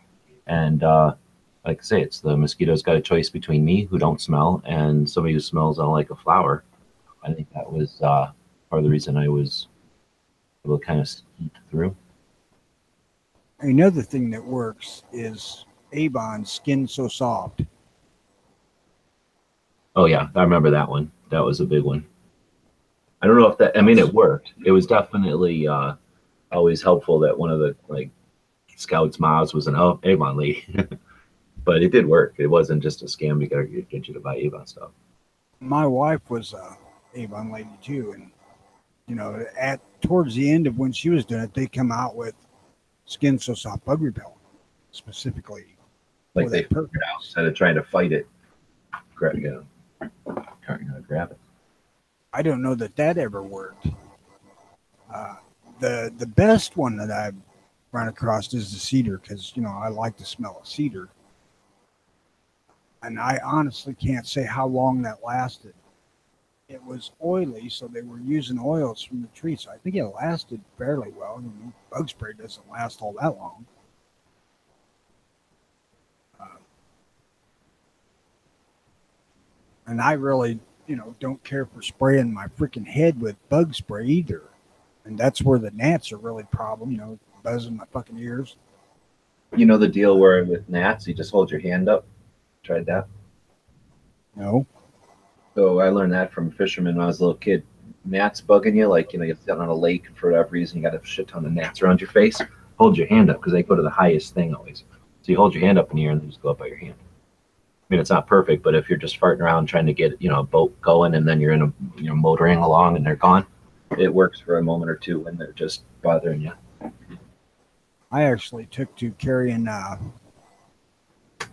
And like I say, it's the mosquitoes got a choice between me, who don't smell, and somebody who smells like a flower. I think that was part of the reason I was able to kind of skeet through. Another thing that works is Avon Skin So Soft. Oh yeah, I remember that one. That was a big one. I don't know if that. I mean, it worked. It was definitely always helpful that one of the like scouts' moms was an Avon lady, but it did work. It wasn't just a scam to get you to buy Avon stuff. My wife was a Avon lady too, and you know, towards the end of when she was doing it, they come out with Skin So Soft bug repellent specifically. Like they figured out instead of trying to fight it, grab it. I don't know that ever worked. The best one that I've run across is the cedar because you know I like the smell of cedar, and I honestly can't say how long that lasted. It was oily, so they were using oils from the tree, so I think it lasted fairly well. You know, bug spray doesn't last all that long. And I really, you know, don't care for spraying my freaking head with bug spray either. And that's where the gnats are really a problem, buzzing my fucking ears. You know the deal where with gnats, you just hold your hand up. Tried that? No. So I learned that from fishermen when I was a little kid. Gnats bugging you, like, you're sitting on a lake and for whatever reason, you got a shit ton of gnats around your face. Hold your hand up because they go to the highest thing always. So you hold your hand up in the air and they just go up by your hand. I mean, it's not perfect, but if you're just farting around trying to get, a boat going and then you're motoring along and they're gone, it works for a moment or two when they're just bothering you. I actually took to carrying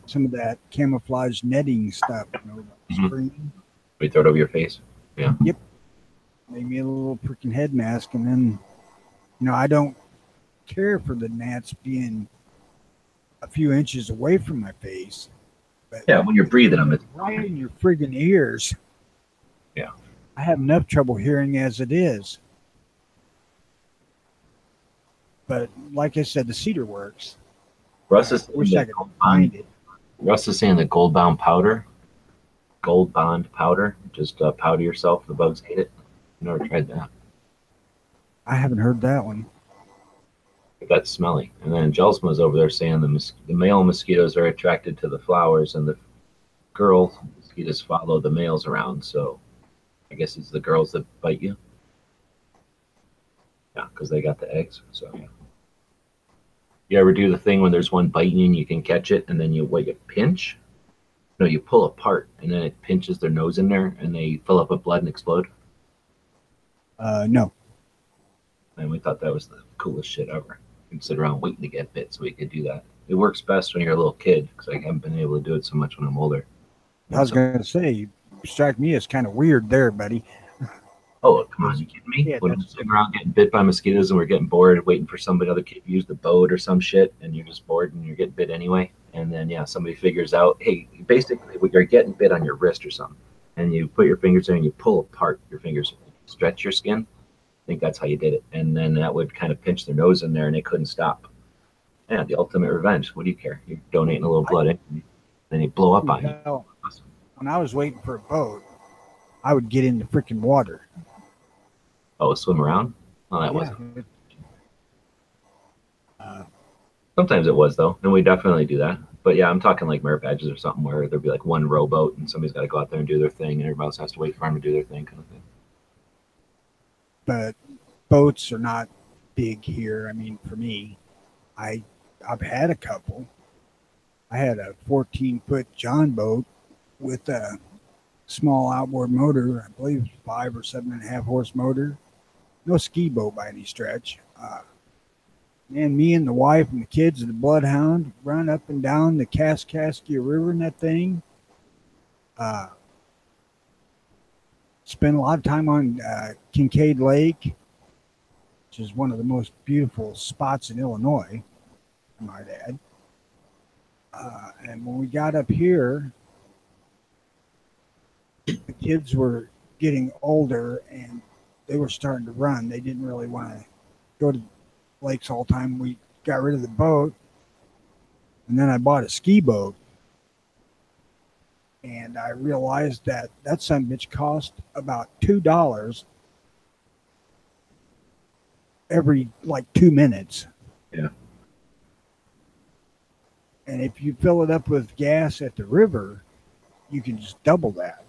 some of that camouflage netting stuff, screen. We throw it over your face. Yeah. Yep. Made me a little freaking head mask, and then, I don't care for the gnats being a few inches away from my face. But yeah, when you're breathing them, it's right in your friggin' ears. Yeah. I have enough trouble hearing as it is. But like I said, the cedar works. Russ is wish I could find it. Russ is saying the gold bond powder, just powder yourself. The bugs hate it. Never tried that. I haven't heard that one. But that's smelly. And then Jelsma was over there saying the male mosquitoes are attracted to the flowers, and the girl mosquitoes follow the males around. So I guess it's the girls that bite you. Yeah, because they got the eggs. So yeah. You ever do the thing when there's one biting you and you can catch it, and then you pinch? No, you pull apart, and then it pinches their nose in there, and they fill up with blood and explode. No. And we thought that was the coolest shit ever. We'd sit around waiting to get bit so we could do that. It works best when you're a little kid because I haven't been able to do it so much when I'm older. I was going to say, you strike me as kind of weird there, buddy. Oh, come on, you kidding me? Yeah, when we're sitting around getting bit by mosquitoes and we're getting bored, waiting for other kid to use the boat or some shit, and you're just bored and you're getting bit anyway. And then, somebody figures out, hey, basically, you're getting bit on your wrist or something. And you put your fingers in and you pull apart your fingers, stretch your skin. I think that's how you did it. And then that would kind of pinch their nose in there and they couldn't stop. Yeah, the ultimate revenge. What do you care? You're donating a little blood in, then you blow up on you. When I was waiting for a boat, I would get in the freaking water. Oh, swim around? Oh, that wasn't. Sometimes it was, though. And we definitely do that. But yeah, I'm talking like merit badges or something where there'd be like one rowboat and somebody's got to go out there and do their thing and everybody else has to wait for them to do their thing kind of thing. But boats are not big here. I mean, for me, I've had a couple. I had a 14-foot John boat with a small outboard motor, I believe 5 or 7.5 horse motor. No ski boat by any stretch. And me and the wife and the kids and the bloodhound run up and down the Kaskaskia River in that thing. Spent a lot of time on Kincaid Lake, which is one of the most beautiful spots in Illinois, I might add. And when we got up here, the kids were getting older and they were starting to run. They didn't really want to go to lakes all the time. We got rid of the boat, and then I bought a ski boat. And I realized that son of a bitch cost about $2 every 2 minutes. Yeah. And if you fill it up with gas at the river, you can just double that.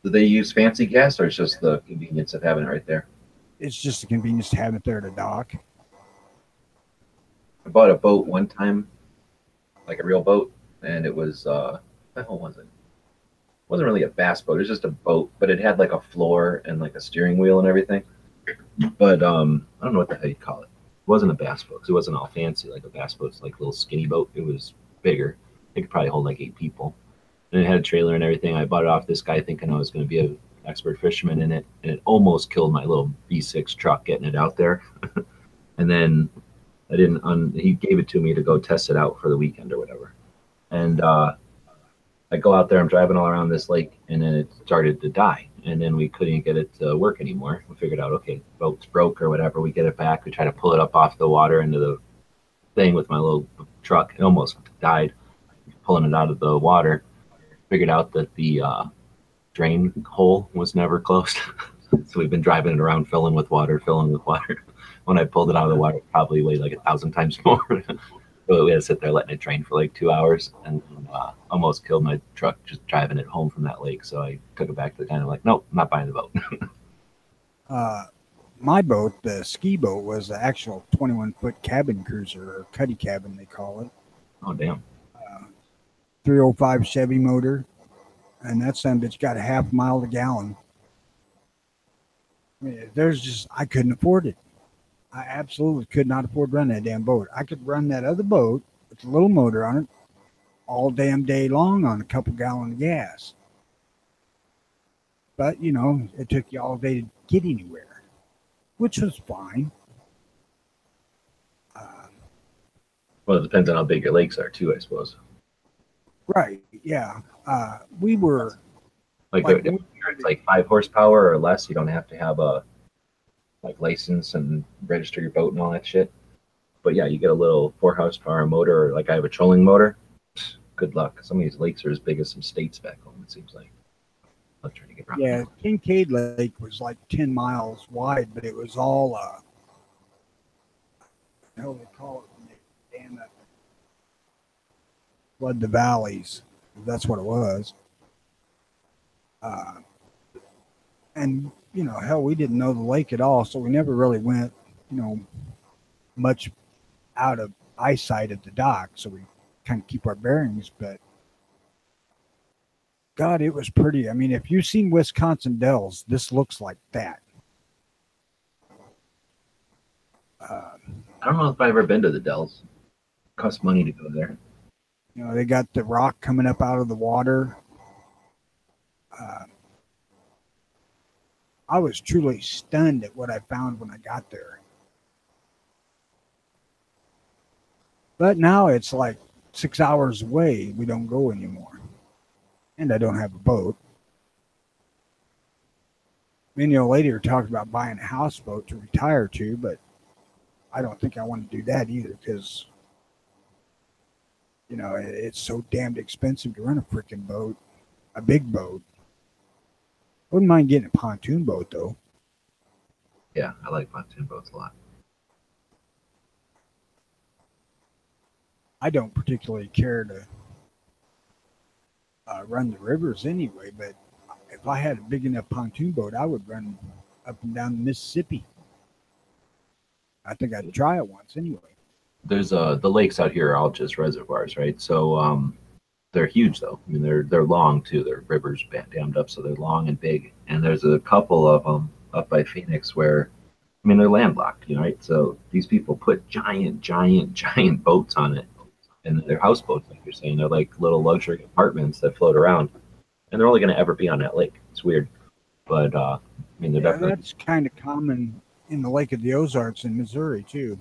Do they use fancy gas or it's just the convenience of having it right there? It's just the convenience to have it there at a dock. I bought a boat one time, like a real boat, and it was, what the hell was it? It wasn't really a bass boat, it was just a boat, but it had like a floor and like a steering wheel and everything. But I don't know what the hell you call it. It wasn't a bass boat because it wasn't all fancy like a bass boat. It's like a little skinny boat. It was bigger. It could probably hold like 8 people. And it had a trailer and everything. I bought it off this guy thinking I was going to be an expert fisherman in it, and it almost killed my little V6 truck getting it out there. And then I didn't. He gave it to me to go test it out for the weekend or whatever. And I go out there. I'm driving all around this lake, and then it started to die. And then we couldn't get it to work anymore. We figured out, okay, boat's broke or whatever. We get it back. We try to pull it up off the water into the thing with my little truck. It almost died. Pulling it out of the water. Figured out that the drain hole was never closed. So we've been driving it around, filling with water. When I pulled it out of the water, it probably weighed like 1,000 times more. So we had to sit there letting it drain for like 2 hours, and almost killed my truck just driving it home from that lake. So I took it back to the guy and I'm like, nope, I'm not buying the boat. My boat, the ski boat, was the actual 21-foot cabin cruiser, or cuddy cabin they call it. Oh, damn. 305 Chevy motor, and that son bitch got a half mile to gallon. I mean, I couldn't afford it. I absolutely could not afford running that damn boat. I could run that other boat with a little motor on it all damn day long on a couple gallons of gas. But, you know, it took you all day to get anywhere, which was fine. Well, it depends on how big your lakes are too, I suppose. Right, yeah. We were... Like it's like 5 horsepower or less. You don't have to have a license and register your boat and all that shit. But yeah, you get a little 4 horsepower motor, or like I have a trolling motor. Good luck. Some of these lakes are as big as some states back home, it seems like. I'm trying to get around. Yeah, Kincaid Lake was like 10 miles wide, but it was all hell they call it when they dam up, flood the valleys. That's what it was. And you know, hell, we didn't know the lake at all, so we never really went, you know, much out of eyesight of the dock, so we kind of keep our bearings. But God, it was pretty. I mean, if you've seen Wisconsin Dells, this looks like that. I don't know if I've ever been to the Dells. It costs money to go there. You know, they got the rock coming up out of the water. I was truly stunned at what I found when I got there. But now it's like 6 hours away. We don't go anymore. And I don't have a boat. Me and the old lady are talking about buying a houseboat to retire to, but I don't think I want to do that either because, you know, it's so damned expensive to run a freaking boat, a big boat. Wouldn't mind getting a pontoon boat, though. Yeah, I like pontoon boats a lot. I don't particularly care to run the rivers anyway, but if I had a big enough pontoon boat, I would run up and down the Mississippi. I think I'd try it once anyway. There's the lakes out here are all just reservoirs, right? So they're huge though. I mean, they're long too. They're rivers dammed up, so they're long and big. And there's a couple of them up by Phoenix where, I mean, they're landlocked, you know, right? So these people put giant boats on it, and they're houseboats, like you're saying. They're like little luxury apartments that float around, and they're only going to ever be on that lake. It's weird, but I mean, they're definitely. That's kind of common in the Lake of the Ozarks in Missouri too.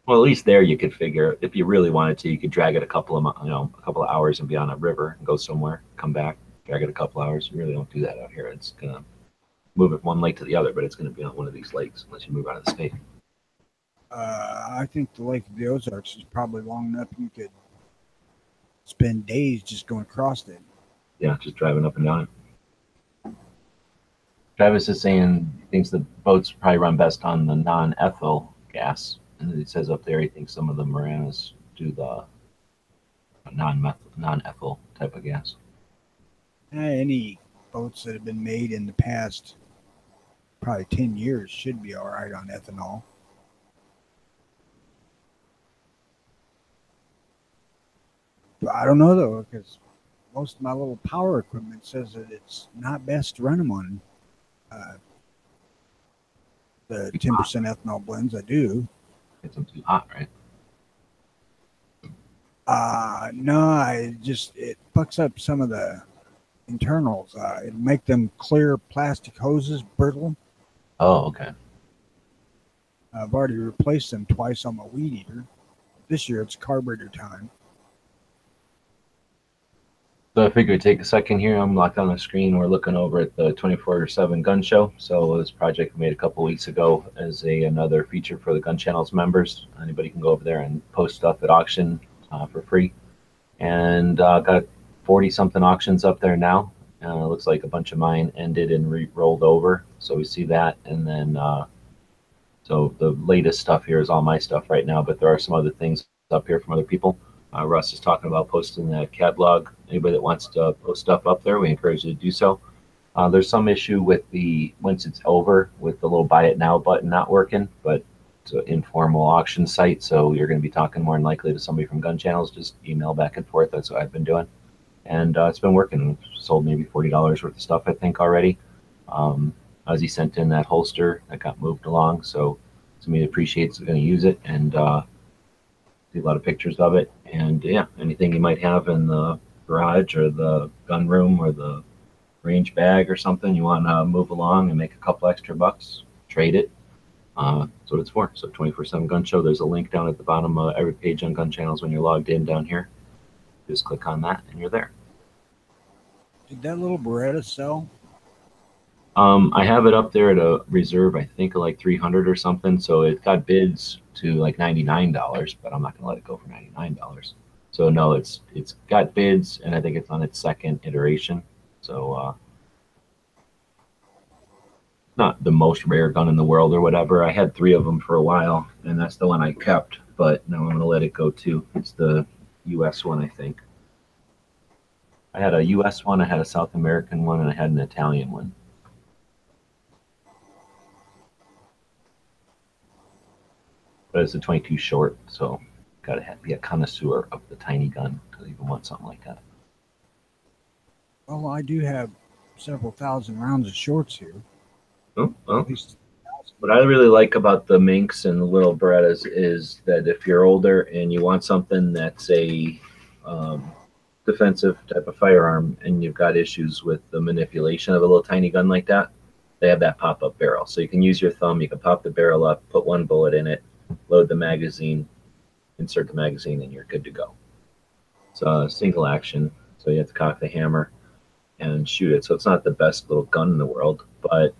Well, at least there you could figure if you really wanted to, you could drag it a couple of hours and be on a river and go somewhere, come back, drag it a couple hours. You really don't do that out here. It's gonna move it from one lake to the other, but it's gonna be on one of these lakes unless you move out of the state. I think the Lake of the Ozarks is probably long enough you could spend days just going across it. Yeah, just driving up and down it. Travis is saying he thinks the boats probably run best on the non-ethyl gas. And he says up there he thinks some of the Moranas do the non-ethyl type of gas. Any boats that have been made in the past probably 10 years should be all right on ethanol. But I don't know though, because most of my little power equipment says that it's not best to run them on the 10% ethanol blends. I do. It's too hot, right? No, it fucks up some of the internals. It'll make them clear plastic hoses brittle. Oh, okay. I've already replaced them twice on my weed eater. This year it's carburetor time. So I figured take a second here. I'm locked on the screen. We're looking over at the 24/7 gun show. So this project we made a couple weeks ago as another feature for the Gun Channel's members. Anybody can go over there and post stuff at auction for free. And got 40 something auctions up there now. Looks like a bunch of mine ended and rolled over. So we see that. And then, so the latest stuff here is all my stuff right now, but there are some other things up here from other people. Russ is talking about posting the catalog. Anybody that wants to post stuff up there, we encourage you to do so. There's some issue with the, once it's over, with the little buy it now button not working, but it's an informal auction site, so you're going to be talking more than likely to somebody from gun channels. Just email back and forth. That's what I've been doing. And it's been working. We've sold maybe $40 worth of stuff, I think, already. Ozzy sent in that holster that got moved along, so somebody appreciates going to use it, and see a lot of pictures of it. And yeah, anything you might have in the garage or the gun room or the range bag or something you want to move along and make a couple extra bucks, trade it. That's what it's for. So 24/7 Gun Show. There's a link down at the bottom of every page on Gun Channels when you're logged in down here. Just click on that and you're there. Did that little Beretta sell? I have it up there at a reserve, I think like 300 or something. So it got bids to like $99, but I'm not going to let it go for $99. So no, it's got bids, and I think it's on its second iteration. So not the most rare gun in the world or whatever. I had 3 of them for a while, and that's the one I kept, but now I'm going to let it go too. It's the US one, I think. I had a US one, I had a South American one, and I had an Italian one. But it's a 22 short, so gotta be a connoisseur of the tiny gun to even want something like that. Well, I do have several thousand rounds of shorts here. Oh, well. At least 1,000. What I really like about the Minks and the little Berettas is that if you're older and you want something that's a defensive type of firearm and you've got issues with the manipulation of a little tiny gun like that, they have that pop-up barrel. So you can use your thumb, you can pop the barrel up, put 1 bullet in it, load the magazine, insert the magazine, and you're good to go. It's a single action, so you have to cock the hammer and shoot it. So it's not the best little gun in the world, but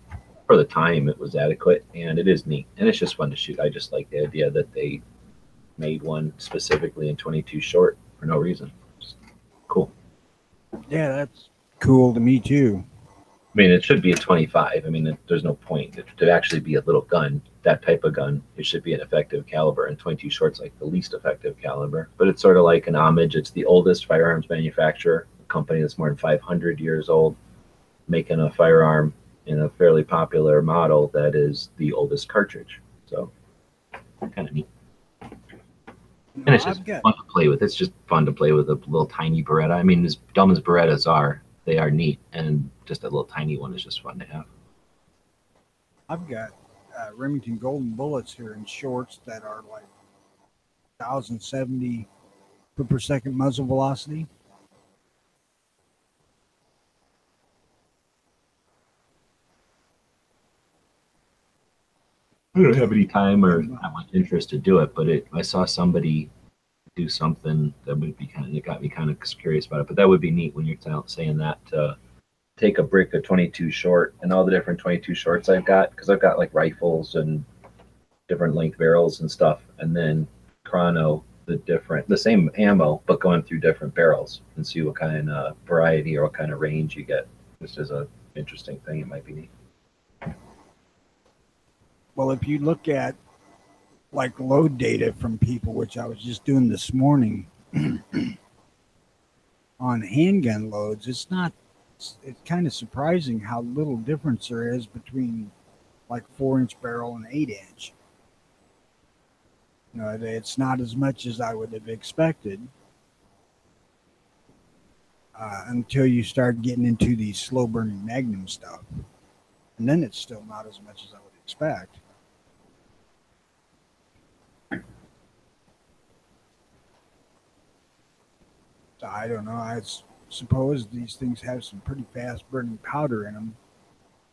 for the time it was adequate, and it is neat, and it's just fun to shoot. I just like the idea that they made one specifically in 22 short for no reason. Just cool. Yeah, that's cool to me too. I mean, it should be a 25. I mean, there's no point to actually be a little gun, that type of gun. It should be an effective caliber, and 22 short's like the least effective caliber. But it's sort of like an homage. It's the oldest firearms manufacturer, a company that's more than 500 years old, making a firearm in a fairly popular model that is the oldest cartridge. So kind of neat. And it's just fun to play with. It's just fun to play with a little tiny Beretta. I mean, as dumb as Berettas are, they are neat, and just a little tiny one is just fun to have. I've got Remington Golden Bullets here in shorts that are like 1,070 foot per second muzzle velocity. I don't have any time or that much interest to do it, but I saw somebody do something that would be it got me kind of curious about it. But that would be neat when you're saying that, to take a brick of 22 short and all the different 22 shorts I've got, because I've got like rifles and different length barrels and stuff, and then chrono the same ammo but going through different barrels and see what kind of variety or what kind of range you get. Just as a interesting thing, it might be neat. Well, if you look at like load data from people, which I was just doing this morning on handgun loads, it's kind of surprising how little difference there is between like 4-inch barrel and 8-inch. You know, it's not as much as I would have expected until you start getting into the slow burning Magnum stuff. And then it's still not as much as I would expect. I don't know. I suppose these things have some pretty fast burning powder in them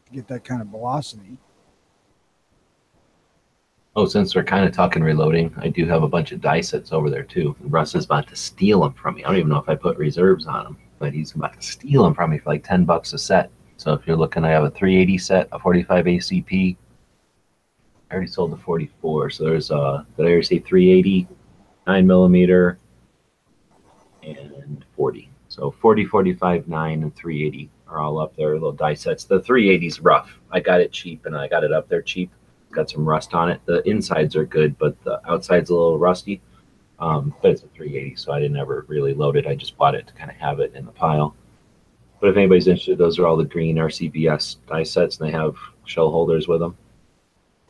to get that kind of velocity. Oh, since we're kind of talking reloading, I do have a bunch of die sets over there too. Russ is about to steal them from me. I don't even know if I put reserves on them, but he's about to steal them from me for like $10 a set. So if you're looking, I have a 380 set, a 45 ACP. I already sold the 44. So there's did I already say 380, 9mm, and 40. So 40, 45, 9, and 380 are all up there, little die sets. The 380's rough. I got it cheap, and I got it up there cheap. It's got some rust on it. The insides are good, but the outside's a little rusty. But it's a 380, so I didn't ever really load it. I just bought it to kind of have it in the pile. But if anybody's interested, those are all the green RCBS die sets, and they have shell holders with them.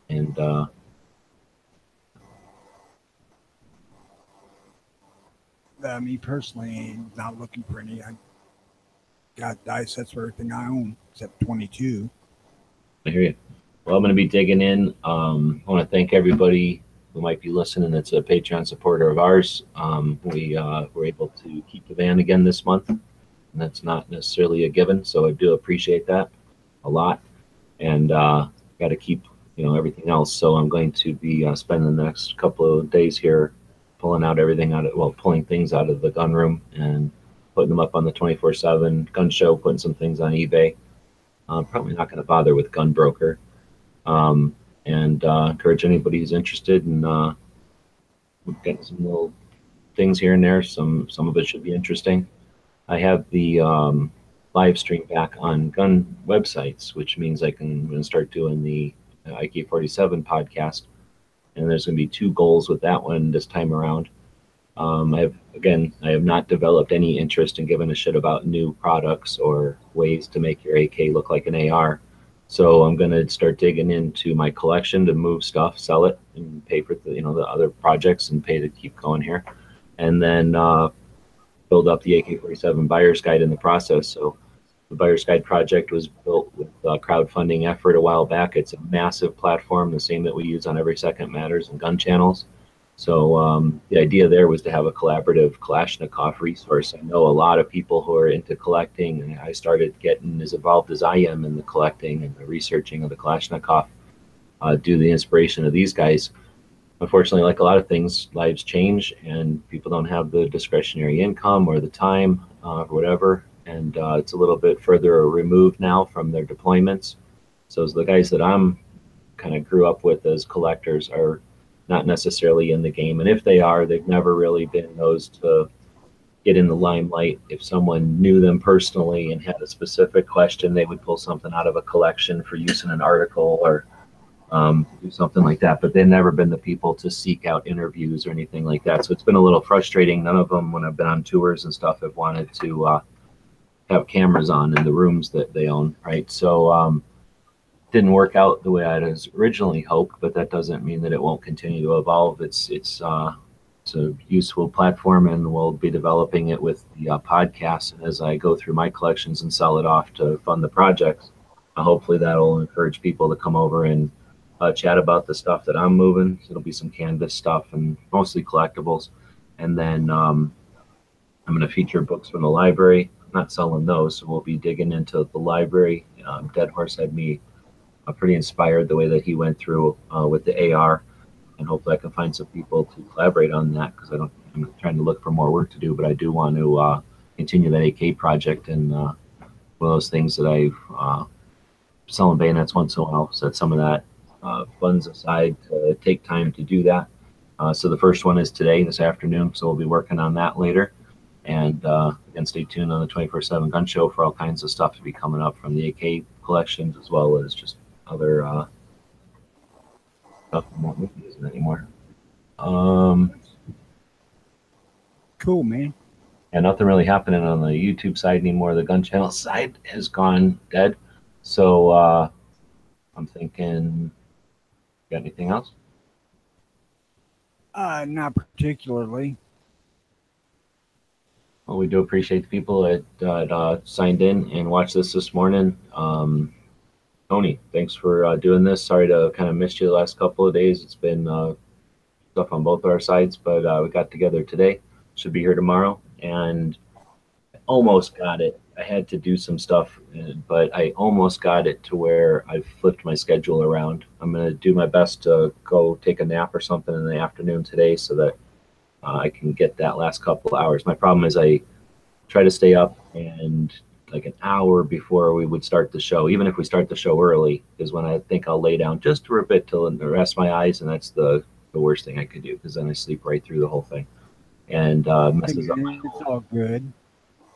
And me personally, not looking for any. I got die sets for everything I own except 22. I hear you. Well, I'm going to be digging in. I want to thank everybody who might be listening that's a Patreon supporter of ours. We were able to keep the van again this month, and that's not necessarily a given, so I do appreciate that a lot. And got to keep everything else. So I'm going to be spending the next couple of days here pulling things out of the gun room and putting them up on the 24/7 gun show, putting some things on eBay. Probably not going to bother with Gun Broker. And encourage anybody who's interested in getting some little things here and there. Some of it should be interesting. I have the live stream back on gun websites, which means I'm going to start doing the AK-47 podcast. And there's going to be 2 goals with that one this time around. I have not developed any interest in giving a shit about new products or ways to make your AK look like an AR. So I'm going to start digging into my collection to move stuff, sell it, and pay for the other projects and pay to keep going here. And then build up the AK-47 buyer's guide in the process. So the buyer's guide project was built with a crowdfunding effort a while back. It's a massive platform, the same that we use on Every Second Matters and gun channels. So the idea there was to have a collaborative Kalashnikov resource. I know a lot of people who are into collecting, and I started getting as involved as I am in the collecting and the researching of the Kalashnikov due to the inspiration of these guys. Unfortunately, like a lot of things, lives change, and people don't have the discretionary income or the time or whatever. And it's a little bit further removed now from their deployments. So the guys that I'm kind of grew up with as collectors are not necessarily in the game. And if they are, they've never really been those to get in the limelight. If someone knew them personally and had a specific question, they would pull something out of a collection for use in an article or do something like that. But they've never been the people to seek out interviews or anything like that. So it's been a little frustrating. None of them, when I've been on tours and stuff, have wanted to have cameras on in the rooms that they own, right? So didn't work out the way I had originally hoped, but that doesn't mean that it won't continue to evolve. It's a useful platform, and we'll be developing it with the podcast. And as I go through my collections and sell it off to fund the projects, hopefully that'll encourage people to come over and chat about the stuff that I'm moving. So it'll be some canvas stuff and mostly collectibles. And then I'm going to feature books from the library. I'm not selling those, so we'll be digging into the library. Dead Horse had me pretty inspired the way that he went through with the AR, and hopefully I can find some people to collaborate on that, because I'm trying to look for more work to do, but I do want to continue that AK project. And one of those things that I've selling bayonets once in a while, set some of that funds aside to take time to do that. So the first one is today, this afternoon, so we'll be working on that later. And again, stay tuned on the 24/7 Gun Show for all kinds of stuff to be coming up from the AK collections, as well as just other stuff I'm not using anymore. Cool, man. And nothing really happening on the YouTube side anymore. The gun channel side has gone dead. So I'm thinking, got anything else? Not particularly. Well, we do appreciate the people that signed in and watched this morning. Tony, thanks for doing this. Sorry to kind of miss you the last couple of days. It's been stuff on both our sides, but we got together today. Should be here tomorrow, and I almost got it. I had to do some stuff, but I almost got it to where I flipped my schedule around. I'm going to do my best to go take a nap or something in the afternoon today, so that I can get that last couple of hours. My problem is I try to stay up, and like an hour before we would start the show, even if we start the show early, is when I think I'll lay down just for a bit to rest my eyes, and that's the worst thing I could do, because then I sleep right through the whole thing, and messes up my It's all good.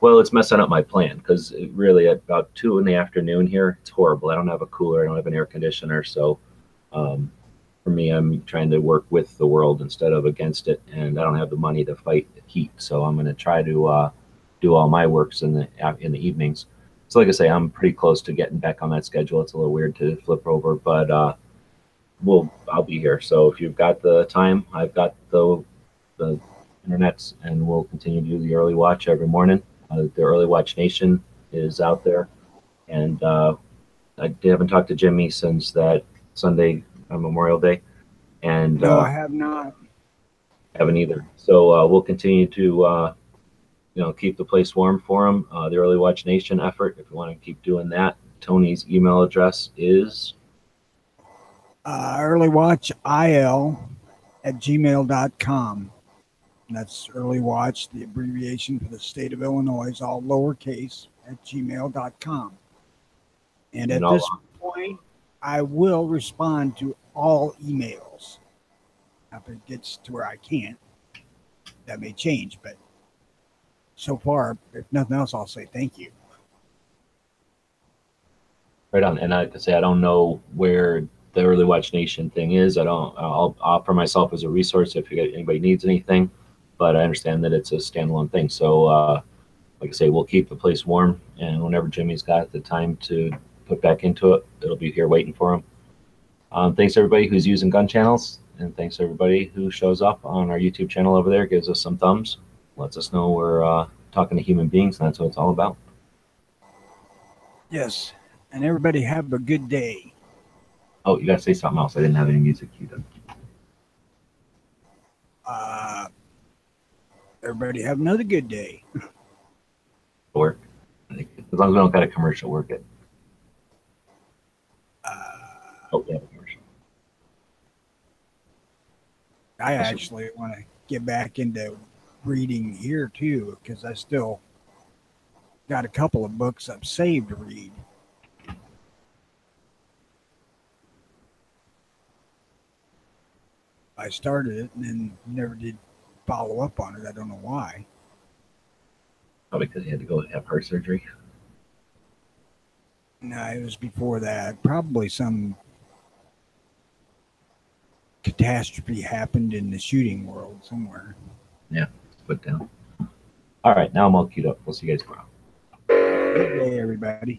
Well, it's messing up my plan because really at about 2 in the afternoon here, it's horrible. I don't have a cooler. I don't have an air conditioner. So for me, I'm trying to work with the world instead of against it. And I don't have the money to fight the heat. So I'm going to try to do all my works in the evenings. So like I say, I'm pretty close to getting back on that schedule. It's a little weird to flip over, but I'll be here. So if you've got the time, I've got the internets, and we'll continue to do the early watch every morning. The Early Watch Nation is out there, and I haven't talked to Jimmy since that Sunday Memorial Day, and No, I have not. haven't either. So we'll continue to keep the place warm for him. The Early Watch Nation effort, if you want to keep doing that. Tony's email address is earlywatchil@gmail.com. That's Early Watch, the abbreviation for the state of Illinois, all lowercase, at gmail.com. And at this point, I will respond to all emails. If it gets to where I can't, that may change. But so far, if nothing else, I'll say thank you. right on. And I can say I don't know where the Early Watch Nation thing is. I'll offer myself as a resource if anybody needs anything. But I understand that it's a standalone thing. So, like I say, we'll keep the place warm. And whenever Jimmy's got the time to put back into it, it'll be here waiting for him. Thanks everybody who's using gun channels. And thanks everybody who shows up on our YouTube channel over there, gives us some thumbs, lets us know we're talking to human beings. And that's what it's all about. Yes. And everybody have a good day. Oh, you got to say something else. I didn't have any music queued up. Everybody have another good day. Work. As long as we don't got a commercial, we're good. Oh, we have a commercial. I actually want to get back into reading here too, because I still got a couple of books I've saved to read. I started it and then never did follow up on it. I don't know why. Probably because he had to go have heart surgery. No, it was before that. Probably some catastrophe happened in the shooting world somewhere. Yeah, put down. All right, now I'm all queued up. We'll see you guys tomorrow. Good day, everybody.